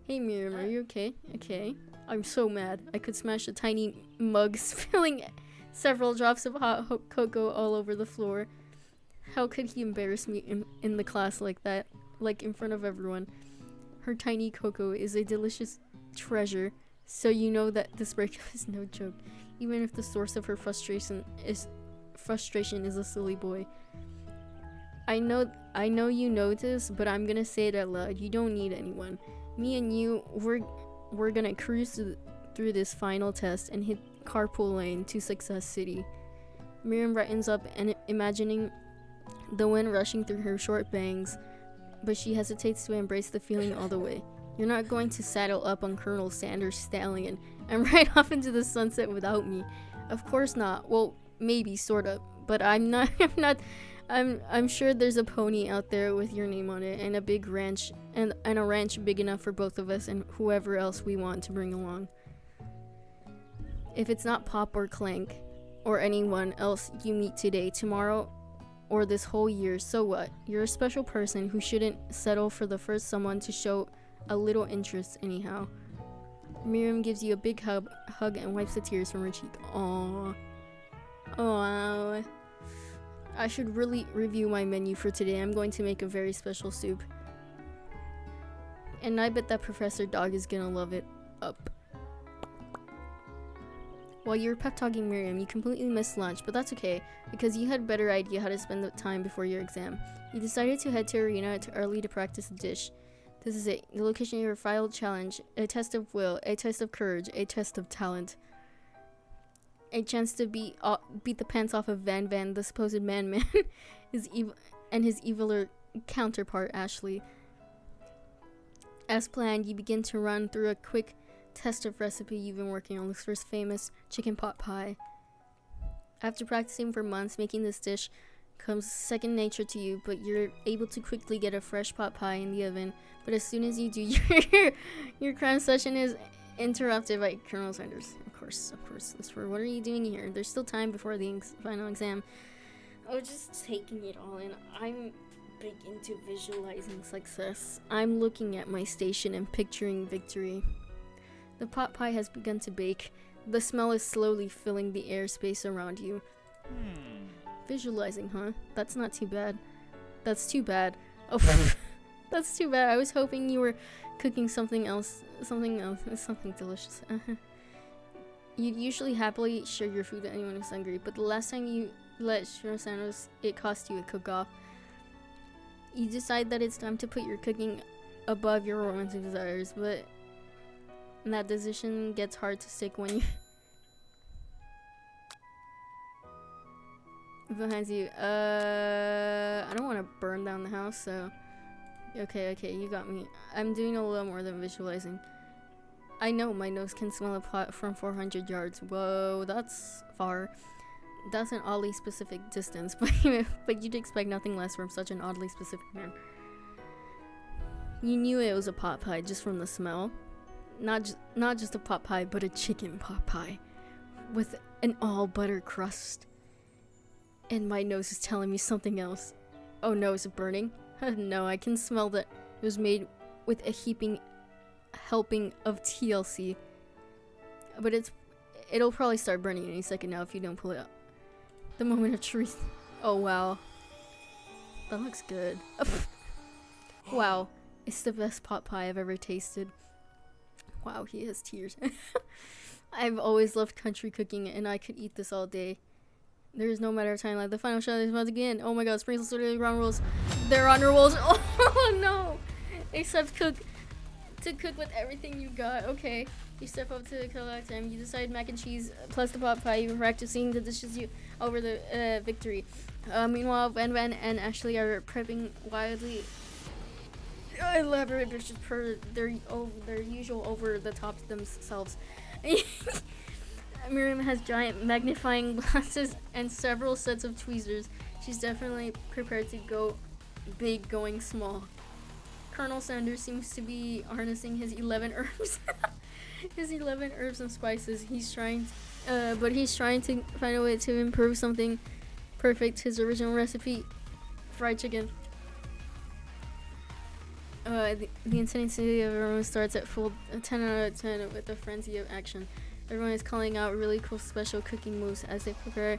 Hey Miriam, are you okay? Okay. I'm so mad. I could smash a tiny mug, spilling several drops of hot cocoa all over the floor. How could he embarrass me in the class like that? Like in front of everyone. Her tiny cocoa is a delicious treasure, so you know that this breakup is no joke, even if the source of her frustration is a silly boy. I know you know this, but I'm gonna say it out loud. You don't need anyone. Me and you, we're gonna cruise through this final test and hit carpool lane to Success City. Miriam brightens up and imagining the wind rushing through her short bangs, but she hesitates to embrace the feeling all the way. You're not going to saddle up on Colonel Sanders' stallion and ride off into the sunset without me. Of course not. Well, maybe, sorta. but I'm not. I'm sure there's a pony out there with your name on it, and a big ranch, and a ranch big enough for both of us and whoever else we want to bring along. If it's not Pop or Clank, or anyone else you meet today, tomorrow, or this whole year, so what? You're a special person who shouldn't settle for the first someone to show a little interest anyhow. Miriam gives you a big hug and wipes the tears from her cheek. Aww. Aww. I should really review my menu for today. I'm going to make a very special soup. And I bet that Professor Dog is gonna love it up. While you were pep-talking Miriam, you completely missed lunch, but that's okay, because you had a better idea how to spend the time before your exam. You decided to head to Arena too early to practice a dish. This is it, the location of your final challenge, a test of will, a test of courage, a test of talent. A chance to beat the pants off of Van, the supposed man, and his eviler counterpart, Ashley. As planned, you begin to run through a quick test of recipe you've been working on, Lucifer's famous chicken pot pie. After practicing for months, making this dish comes second nature to you, but you're able to quickly get a fresh pot pie in the oven. But as soon as you do, your cram session is interrupted by Colonel Sanders. Of course, Lucifer, what are you doing here? There's still time before the final exam. Oh, just taking it all in. I'm big into visualizing success. I'm looking at my station and picturing victory. The pot pie has begun to bake. The smell is slowly filling the airspace around you. Visualizing, huh? That's not too bad. That's too bad. Oh, that's too bad. I was hoping you were cooking something else. Something delicious. You'd usually happily share your food with anyone who's hungry, but the last time you let Santos, it cost you a cook-off. You decide that it's time to put your cooking above your romantic desires, but that decision gets hard to stick when you behind you. I don't want to burn down the house, so okay, you got me. I'm doing a little more than visualizing. I know my nose can smell a pot from 400 yards. Whoa, that's far. That's an oddly specific distance, but you'd expect nothing less from such an oddly specific man. You knew it was a pot pie just from the smell. Not just a pot pie, but a chicken pot pie with an all butter crust. And my nose is telling me something else. Oh no, is it burning? No, I can smell that it was made with a heaping helping of TLC. But it'll probably start burning any second now if you don't pull it up. The moment of truth. Oh wow. That looks good. Wow. It's the best pot pie I've ever tasted. Wow, he has tears. I've always loved country cooking and I could eat this all day. There is no matter of time, like the final shot is about to begin. Oh my god, sprinkles are ground rules. They're on rules. Oh no! Except cook with everything you got. Okay. You step up to the collect time. You decide mac and cheese plus the pot pie. You're practicing the dishes you over the victory. Meanwhile, Van and Ashley are prepping wildly elaborate dishes per their usual over the top themselves. Miriam has giant magnifying glasses and several sets of tweezers. She's definitely prepared to go big, going small. Colonel Sanders seems to be harnessing his 11 herbs. His 11 herbs and spices. He's trying to find a way to improve something perfect. His original recipe, fried chicken. The intensity of everyone starts at full 10 out of 10 with a frenzy of action. Everyone is calling out really cool special cooking moves as they prepare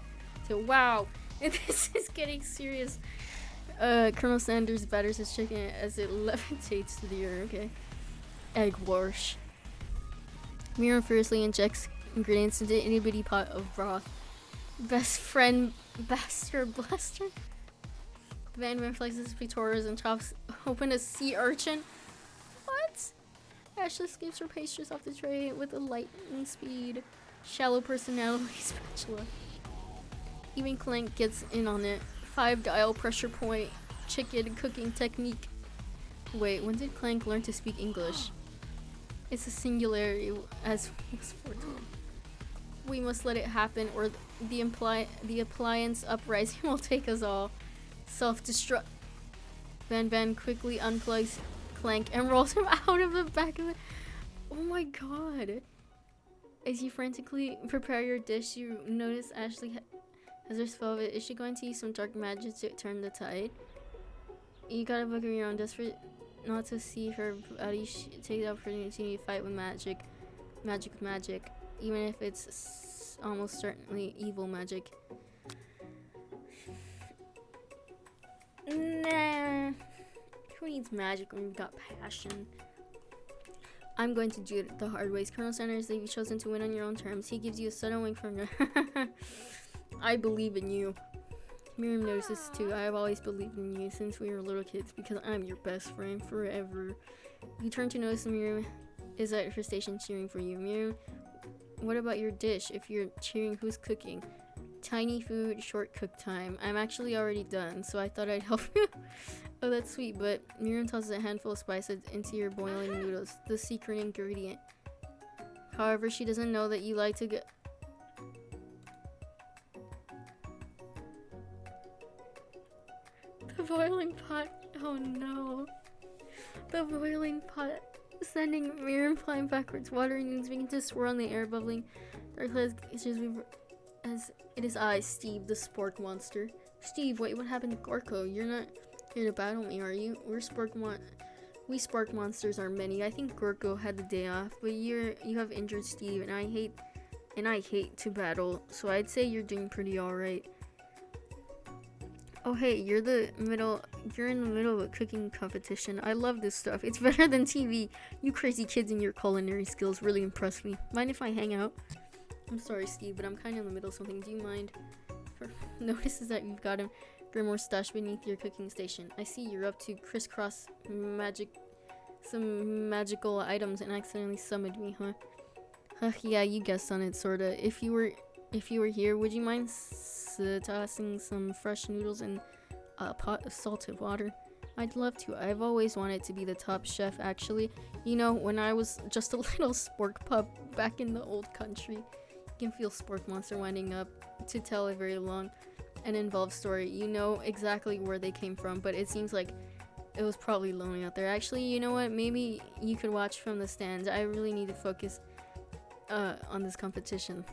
to wow. And this is getting serious. Colonel Sanders batters his chicken as it levitates through the air. Okay. Egg wash. Miriam fiercely injects ingredients into an itty bitty pot of broth. Best friend Bastard Blaster. Van flexes his pectorals and chops open a sea urchin. What? Ashley scoops her pastries off the tray with a lightning speed. Shallow personality spatula. Even Clank gets in on it. 5-dial pressure point. Chicken cooking technique. Wait, when did Clank learn to speak English? It's a singularity as was foretold. We must let it happen or The appliance uprising will take us all. Self-destruct. Van quickly unplugs Clank and rolls him out of the back of it. Oh my god. As you frantically prepare your dish, you notice Ashley has her spell of it. Is she going to use some dark magic to turn the tide? You got a book of your own, desperate not to see her body take the opportunity to fight with magic. Even if it's almost certainly evil magic. Nah. Who needs magic when we've got passion? I'm going to do it the hard ways. Colonel Sanders, you've chosen to win on your own terms. He gives you a sudden wink from your... I believe in you. Miriam notices too. I have always believed in you since we were little kids because I'm your best friend forever. You turn to notice Miriam is at her station cheering for you. Miriam, what about your dish? If you're cheering, who's cooking? Tiny food, short cook time. I'm actually already done, so I thought I'd help you. Oh, that's sweet, but Miriam tosses a handful of spices into your boiling noodles, the secret ingredient. However, she doesn't know that you like to get... The boiling pot. Oh no. The boiling pot. Sending Miriam flying backwards. Watery noodles begin to swirl in the air, bubbling. Dark as it is I, Steve, the spork monster. Steve, wait, what happened to Gorko? You're not here to battle me, are you? We spork monsters are many. I think Gorko had the day off, but you have injured Steve, and I hate to battle, so I'd say you're doing pretty alright. Oh hey, you're in the middle of a cooking competition. I love this stuff. It's better than TV. You crazy kids and your culinary skills really impress me. Mind if I hang out? I'm sorry, Steve, but I'm kind of in the middle of something. Do you mind? Notices that you've got a grimoire stashed beneath your cooking station. I see you're up to crisscross some magical items and accidentally summoned me, huh? Yeah, you guessed on it, sorta. If you were here, would you mind tossing some fresh noodles in a pot of salted water? I'd love to. I've always wanted to be the top chef, actually. You know, when I was just a little spork pup back in the old country. You can feel Spork Monster winding up to tell a very long and involved story. You know exactly where they came from, but it seems like it was probably lonely out there. Actually, you know what? Maybe you could watch from the stands. I really need to focus on this competition.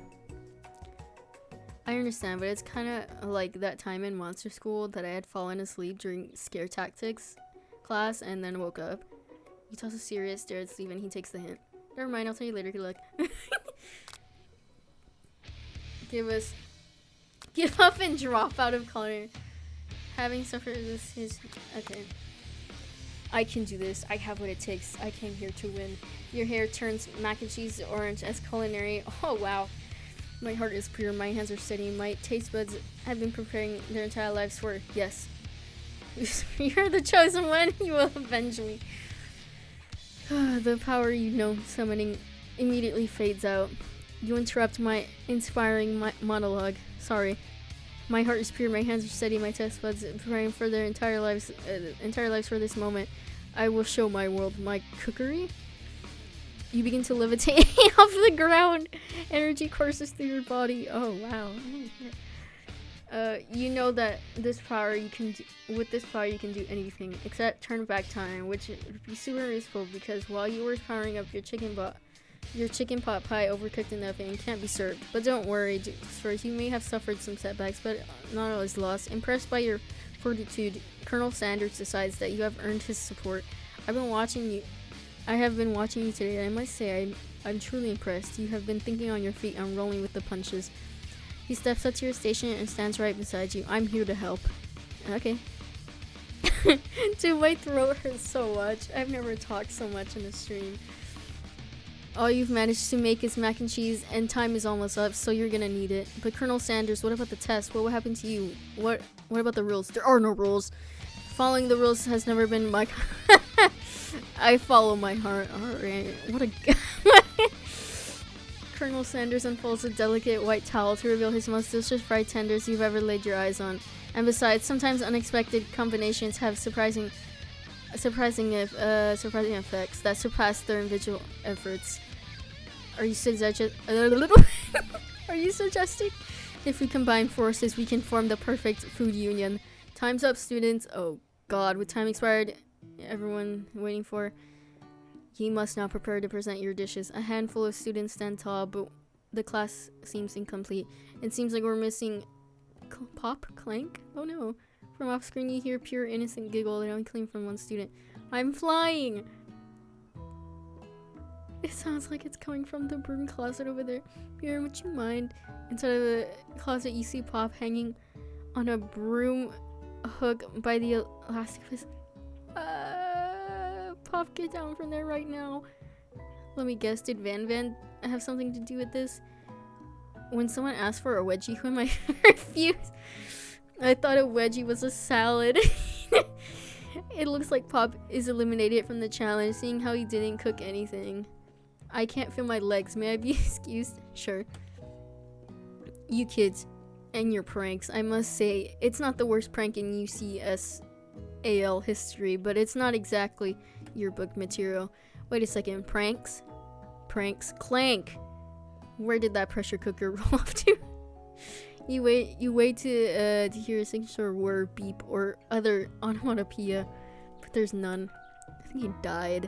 I understand, but it's kind of like that time in monster school that I had fallen asleep during scare tactics class and then woke up. You toss a serious stare at Steve and he takes the hint. Never mind, I'll tell you later. Good luck. Give up and drop out of culinary. Having suffered this, okay. I can do this. I have what it takes. I came here to win. Your hair turns mac and cheese orange as culinary. Oh wow. My heart is pure. My hands are steady. My taste buds have been preparing their entire lives for yes. You're the chosen one. You will avenge me. The power you know summoning immediately fades out. You interrupt my inspiring monologue. Sorry. My heart is pure. My hands are steady. My taste buds preparing for their entire lives for this moment. I will show my world my cookery. You begin to levitate off the ground. Energy courses through your body. Oh wow. You know that with this power you can do anything except turn back time, which would be super useful because while you were powering up your chicken pot pie overcooked enough and can't be served. But don't worry, first you may have suffered some setbacks, but not all is lost. Impressed by your fortitude, Colonel Sanders decides that you have earned his support. I have been watching you today, and I must say I'm truly impressed. You have been thinking on your feet and rolling with the punches. He steps up to your station and stands right beside you. I'm here to help. Okay. Dude, my throat hurts so much. I've never talked so much in a stream. All you've managed to make is mac and cheese, and time is almost up, so you're gonna need it. But Colonel Sanders, what about the test? What will happen to you? What about the rules? There are no rules. Following the rules has never been my... I follow my heart. Alright, what a... Colonel Sanders unfolds a delicate white towel to reveal his most delicious fried tenders you've ever laid your eyes on. And besides, sometimes unexpected combinations have surprising effects that surpass their individual efforts. Are you suggesting If we combine forces, we can form the perfect food union. Time's up, students. Oh god, with time expired, everyone waiting for. You must now prepare to present your dishes. A handful of students stand tall, but the class seems incomplete. It seems like we're missing Pop Clank? Oh no. From off screen you hear pure innocent giggle that only came from one student. I'm flying! It sounds like it's coming from the broom closet over there. Miriam, would you mind? Inside of the closet you see Pop hanging on a broom hook by the elastic fist. Pop, get down from there right now. Let me guess, did Van have something to do with this? When someone asked for a wedgie, who am I to refuse? I thought a wedgie was a salad. It looks like Pop is eliminated from the challenge, seeing how he didn't cook anything. I can't feel my legs. May I be excused? Sure. You kids and your pranks. I must say, it's not the worst prank in UCSAL history, but it's not exactly yearbook material. Wait a second. Pranks? Pranks. Clank! Where did that pressure cooker roll off to? You wait to hear a signature word, beep, or other onomatopoeia, but there's none. I think he died.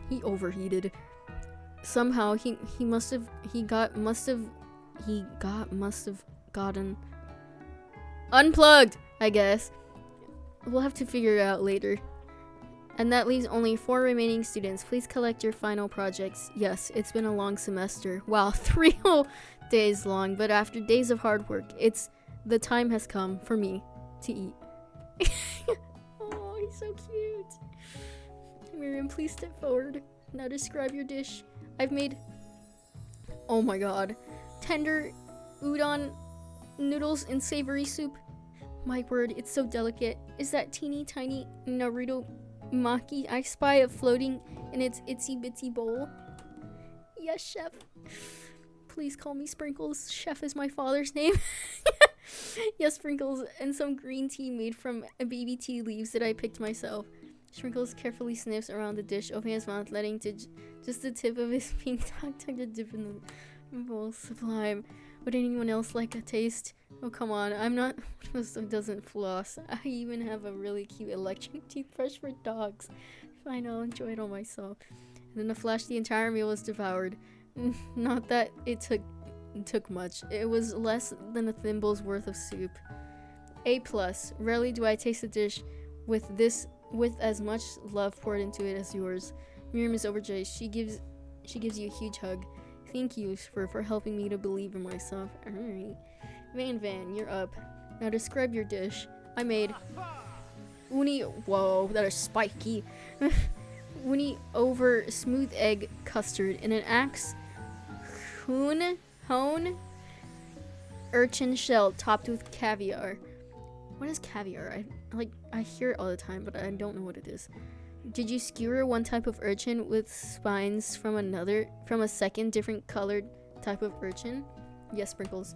He overheated. Somehow he must have gotten unplugged, I guess. We'll have to figure it out later. And that leaves only 4 remaining students. Please collect your final projects. Yes, it's been a long semester. Wow, 3 whole days long, but after days of hard work, the time has come for me to eat. Oh, he's so cute. Miriam, please step forward. Now describe your dish. I've made, oh my god, tender udon noodles and savory soup. My word, it's so delicate. Is that teeny tiny Naruto maki I spy floating in its itsy bitsy bowl? Yes, chef. Please call me Sprinkles. Chef is my father's name. Yes, Sprinkles, and some green tea made from baby tea leaves that I picked myself. Sprinkles carefully sniffs around the dish, opening his mouth, letting just the tip of his pink tongue to dip in the bowl. Sublime. Would anyone else like a taste? Oh, come on. I'm not one of those doesn't floss. I even have a really cute electric toothbrush for dogs. Fine, I'll enjoy it all myself. And in a flash, the entire meal was devoured. Not that it took much. It was less than a thimble's worth of soup. A+. Rarely do I taste a dish with as much love poured into it as yours. Miriam is overjoyed. She gives you a huge hug. Thank you for helping me to believe in myself. Alright. Van, you're up. Now describe your dish. I made whoa, that is spiky. Uni over smooth egg custard in an axe hone urchin shell topped with caviar. What is caviar? I hear it all the time, but I don't know what it is. Did you skewer one type of urchin with spines from a second different colored type of urchin? Yes, Sprinkles.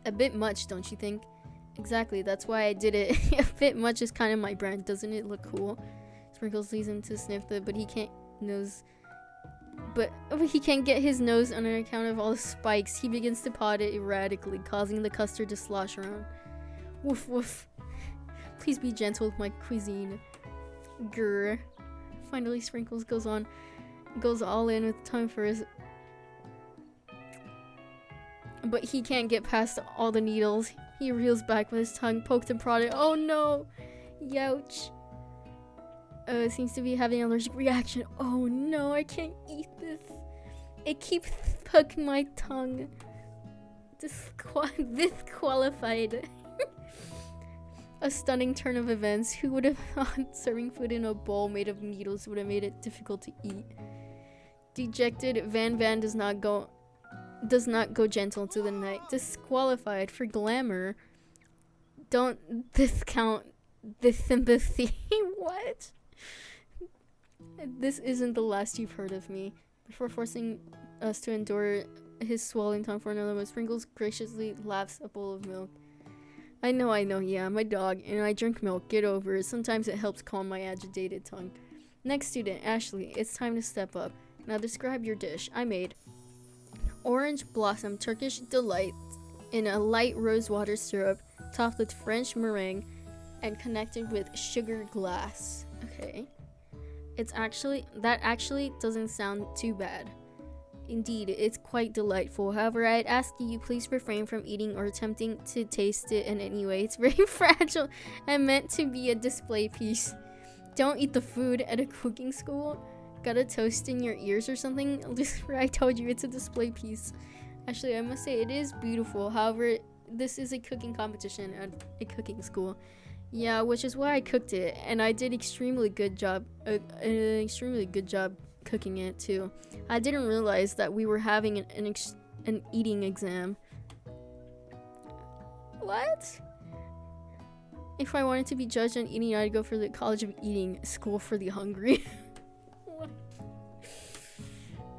A bit much, don't you think? Exactly, that's why I did it. A bit much is kind of my brand. Doesn't it look cool? Sprinkles leads him to sniff but he can't get his nose on account of all the spikes. He begins to pot it erratically, causing the custard to slosh around. Woof woof. Please be gentle with my cuisine. Grr. Finally, Sprinkles goes all in with tongue for his, but he can't get past all the needles. He reels back with his tongue poked and prodded. Oh no! Youch. Seems to be having an allergic reaction. Oh no, I can't eat this. It keeps poking my tongue. Disqualified. A stunning turn of events. Who would have thought serving food in a bowl made of needles would have made it difficult to eat? Dejected, Van does not go gentle into the night. Disqualified for glamour. Don't discount the sympathy. What? This isn't the last you've heard of me. Before forcing us to endure his swallowing tongue for another moment, Sprinkles graciously laughs a bowl of milk. I know, yeah, I'm a dog, and I drink milk, get over it. Sometimes it helps calm my agitated tongue. Next student, Ashley, it's time to step up. Now describe your dish. I made orange blossom Turkish delight in a light rosewater syrup, topped with French meringue, and connected with sugar glass. Okay. That actually doesn't sound too bad. Indeed, it's quite delightful. However, I'd ask you please refrain from eating or attempting to taste it in any way. It's very fragile and meant to be a display piece. Don't eat the food at a cooking school. Got a toast in your ears or something? I told you it's a display piece. Actually, I must say it is beautiful. However, this is a cooking competition at a cooking school. Yeah, which is why I cooked it, and I did extremely good job cooking it too. I didn't realize that we were having an eating exam. What? If I wanted to be judged on eating, I'd go for the College of Eating School for the Hungry. I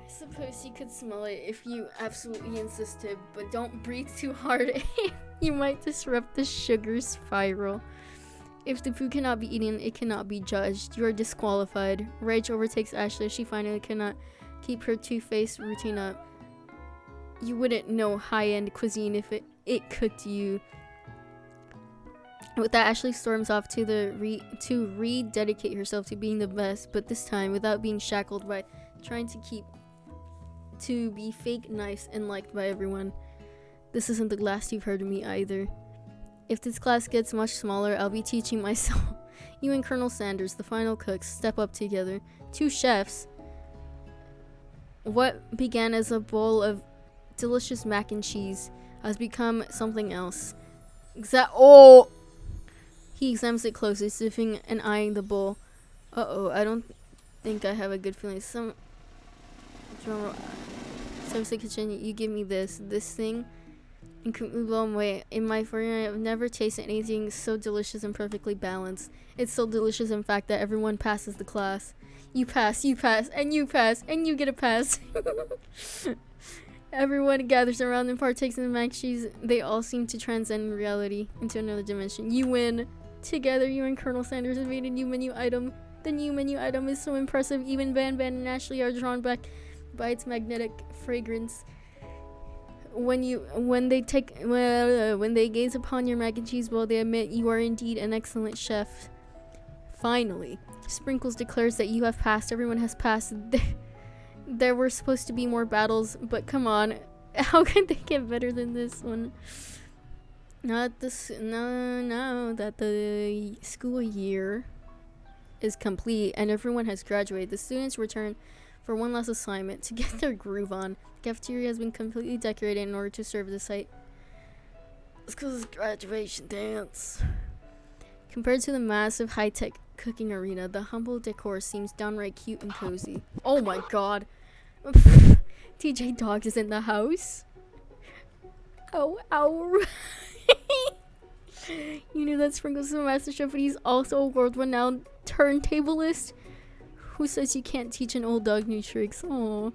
suppose you could smell it if you absolutely insisted, but don't breathe too hard. You might disrupt the sugar spiral. If the food cannot be eaten, it cannot be judged. You are disqualified. Rage overtakes Ashley as she finally cannot keep her two-faced routine up. You wouldn't know high-end cuisine if it cooked you. With that, Ashley storms off to rededicate herself to being the best, but this time without being shackled by trying to be fake nice and liked by everyone. This isn't the last you've heard of me either. If this class gets much smaller, I'll be teaching myself. You and Colonel Sanders, the final cooks, step up together. 2 chefs. What began as a bowl of delicious mac and cheese has become something else. He examines it closely, sniffing and eyeing the bowl. I don't think I have a good feeling. Some the kitchen, you give me this thing. And completely blown away. In my career, I've never tasted anything so delicious and perfectly balanced. It's so delicious, in fact, that everyone passes the class. You pass, and you pass, and you get a pass. Everyone gathers around and partakes in the mac and cheese. They all seem to transcend reality into another dimension. You win. Together, you and Colonel Sanders have made a new menu item. The new menu item is so impressive. Even Van and Ashley are drawn back by its magnetic fragrance. When they gaze upon your mac and cheese bowl, they admit you are indeed an excellent chef. Finally, Sprinkles declares that you have passed. Everyone has passed. There were supposed to be more battles, but come on, how can they get better than this one? Now that the school year is complete and everyone has graduated, the students return for one last assignment to get their groove on. The cafeteria has been completely decorated in order to serve the site. School's graduation dance. Compared to the massive high-tech cooking arena, the humble decor seems downright cute and cozy. Oh my god. TJ Dogs is in the house. Ow. You knew that Sprinkles is a master chef, but he's also a world-renowned turntablist. Who says you can't teach an old dog new tricks? Aww.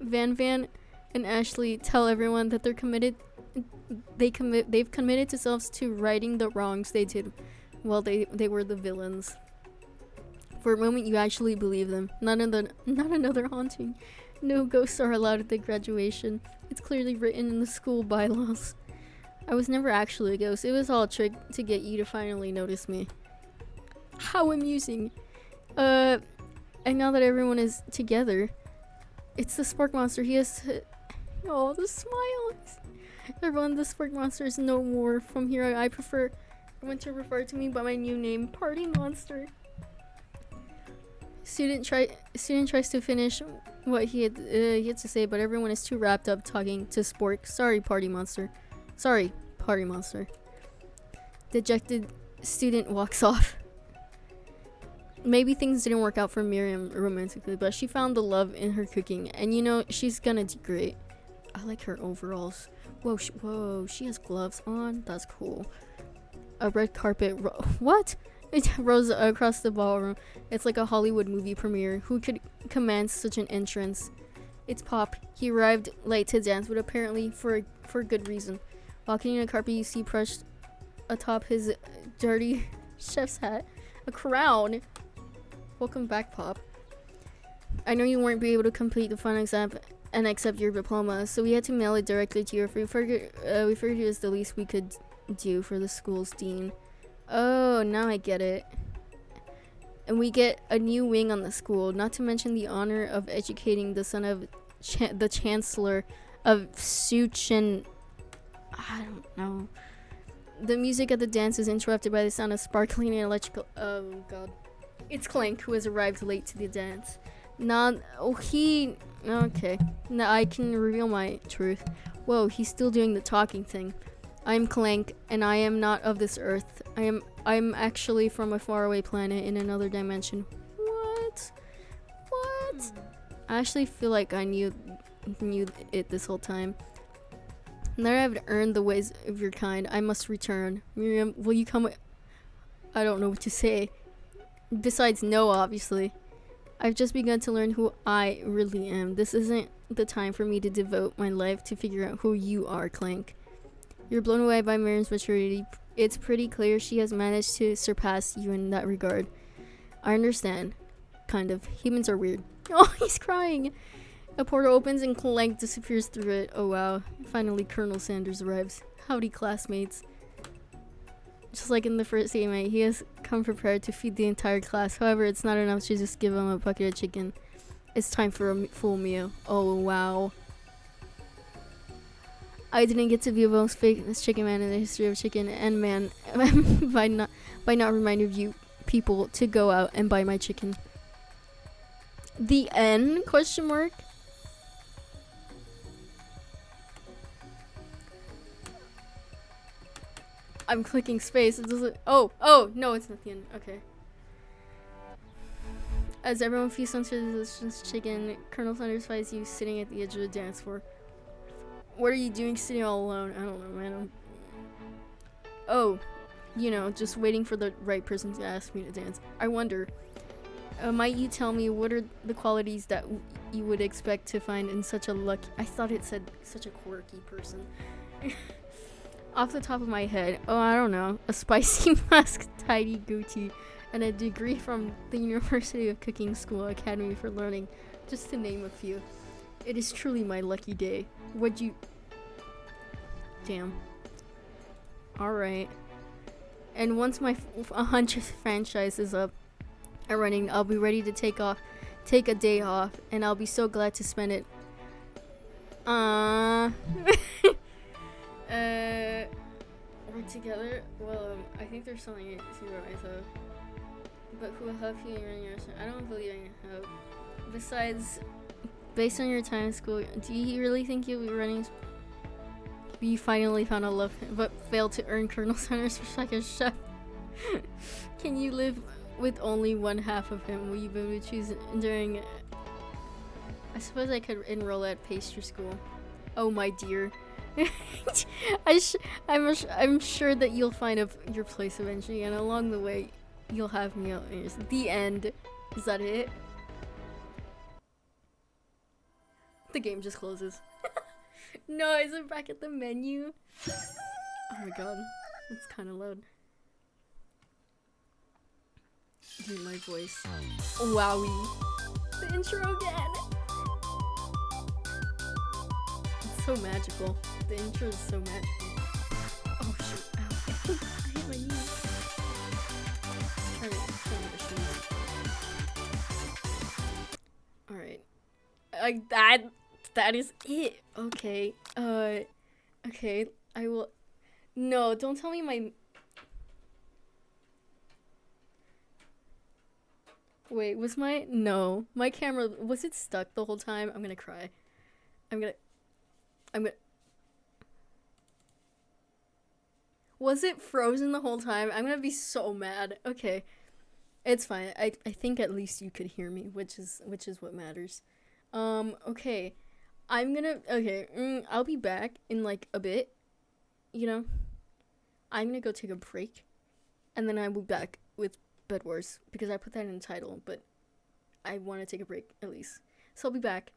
Van and Ashley tell everyone that they've committed themselves to righting the wrongs they did while they were the villains. For a moment, you actually believe them. Not another haunting. No ghosts are allowed at the graduation. It's clearly written in the school bylaws. I was never actually a ghost. It was all a trick to get you to finally notice me. How amusing. And now that everyone is together, it's the Spark Monster. He has... Oh, the smiles. Everyone, the Spark Monster is no more. From here, I prefer everyone to refer to me by my new name, Party Monster. Student tries to finish what he had to say, but everyone is too wrapped up talking to Spork. Sorry, Party Monster. Sorry, Party Monster. Dejected student walks off. Maybe things didn't work out for Miriam romantically, but she found the love in her cooking, and you know, she's gonna do great. I like her overalls. Whoa, she has gloves on? That's cool. A red carpet what? It rose across the ballroom. It's like a Hollywood movie premiere. Who could command such an entrance? It's Pop. He arrived late to dance, but apparently for good reason. Walking in a carpet you see perched atop his dirty chef's hat. A crown. Welcome back, Pop. I know you weren't be able to complete the final exam, and accept your diploma, so we had to mail it directly to you. We figured it was the least we could do for the school's dean. Oh, now I get it. And we get a new wing on the school, not to mention the honor of educating the son of the chancellor of Suchen. I don't know. The music at the dance is interrupted by the sound of sparkling and electrical. Oh god. It's Clank, who has arrived late to the dance. Okay. Now I can reveal my truth. Whoa, he's still doing the talking thing. I'm Clank, and I am not of this earth. I'm actually from a faraway planet in another dimension. What? I actually feel like I knew it this whole time. Now that I've earned the ways of your kind, I must return. Miriam, will you come? I don't know what to say. Besides, no, obviously. I've just begun to learn who I really am. This isn't the time for me to devote my life to figure out who you are, Clank. You're blown away by Miriam's maturity. It's pretty clear she has managed to surpass you in that regard. I understand. Kind of. Humans are weird. Oh, he's crying. A portal opens and Clank disappears through it. Oh wow. Finally, Colonel Sanders arrives. Howdy, classmates. Just like in the first AMA, he has come prepared to feed the entire class. However, it's not enough to just give him a bucket of chicken. It's time for a full meal. Oh wow. I didn't get to be the most famous chicken man in the history of chicken and man by not reminding you people to go out and buy my chicken. The end? Question mark. I'm clicking space. It doesn't. Oh no, it's not the end. Okay. As everyone feasts on the delicious chicken, Colonel Sanders finds you sitting at the edge of the dance floor. What are you doing sitting all alone? I don't know, man. Oh, you know, just waiting for the right person to ask me to dance. I wonder, might you tell me what are the qualities that you would expect to find in such a lucky... I thought it said such a quirky person. Off the top of my head, I don't know. A spicy mask, tidy goatee, and a degree from the University of Cooking School Academy for Learning, just to name a few. It is truly my lucky day. Would you... Damn. Alright. And once my 100th franchise is up and running, I'll be ready to take a day off, and I'll be so glad to spend it. Work together? Well, I think there's something zero I thought. But who will help you in running your... I don't believe I can help. Besides... Based on your time in school, do you really think you'll be running? You finally found a love, but failed to earn Colonel Sanders' respect as chef. Can you live with only one half of him? Will you be able to choose during? I suppose I could enroll at pastry school. Oh my dear, I'm sure that you'll find your place eventually, and along the way, you'll have me out. The end. Is that it? The game just closes. No, is it back at the menu? Oh my god, it's kind of loud. Dude, my voice. Wowie. The intro again. It's so magical. The intro is so magical. Oh shit, ow. I hit my knee. Alright. That is it. Okay. Okay. I will. No, don't tell me my. Wait, no. My camera, was it stuck the whole time? I'm gonna cry. Was it frozen the whole time? I'm gonna be so mad. Okay. It's fine. I think at least you could hear me, which is what matters. Okay. I'll be back in like a bit, you know. I'm gonna go take a break, and then I will be back with Bedwars, because I put that in the title, but I want to take a break at least. So I'll be back.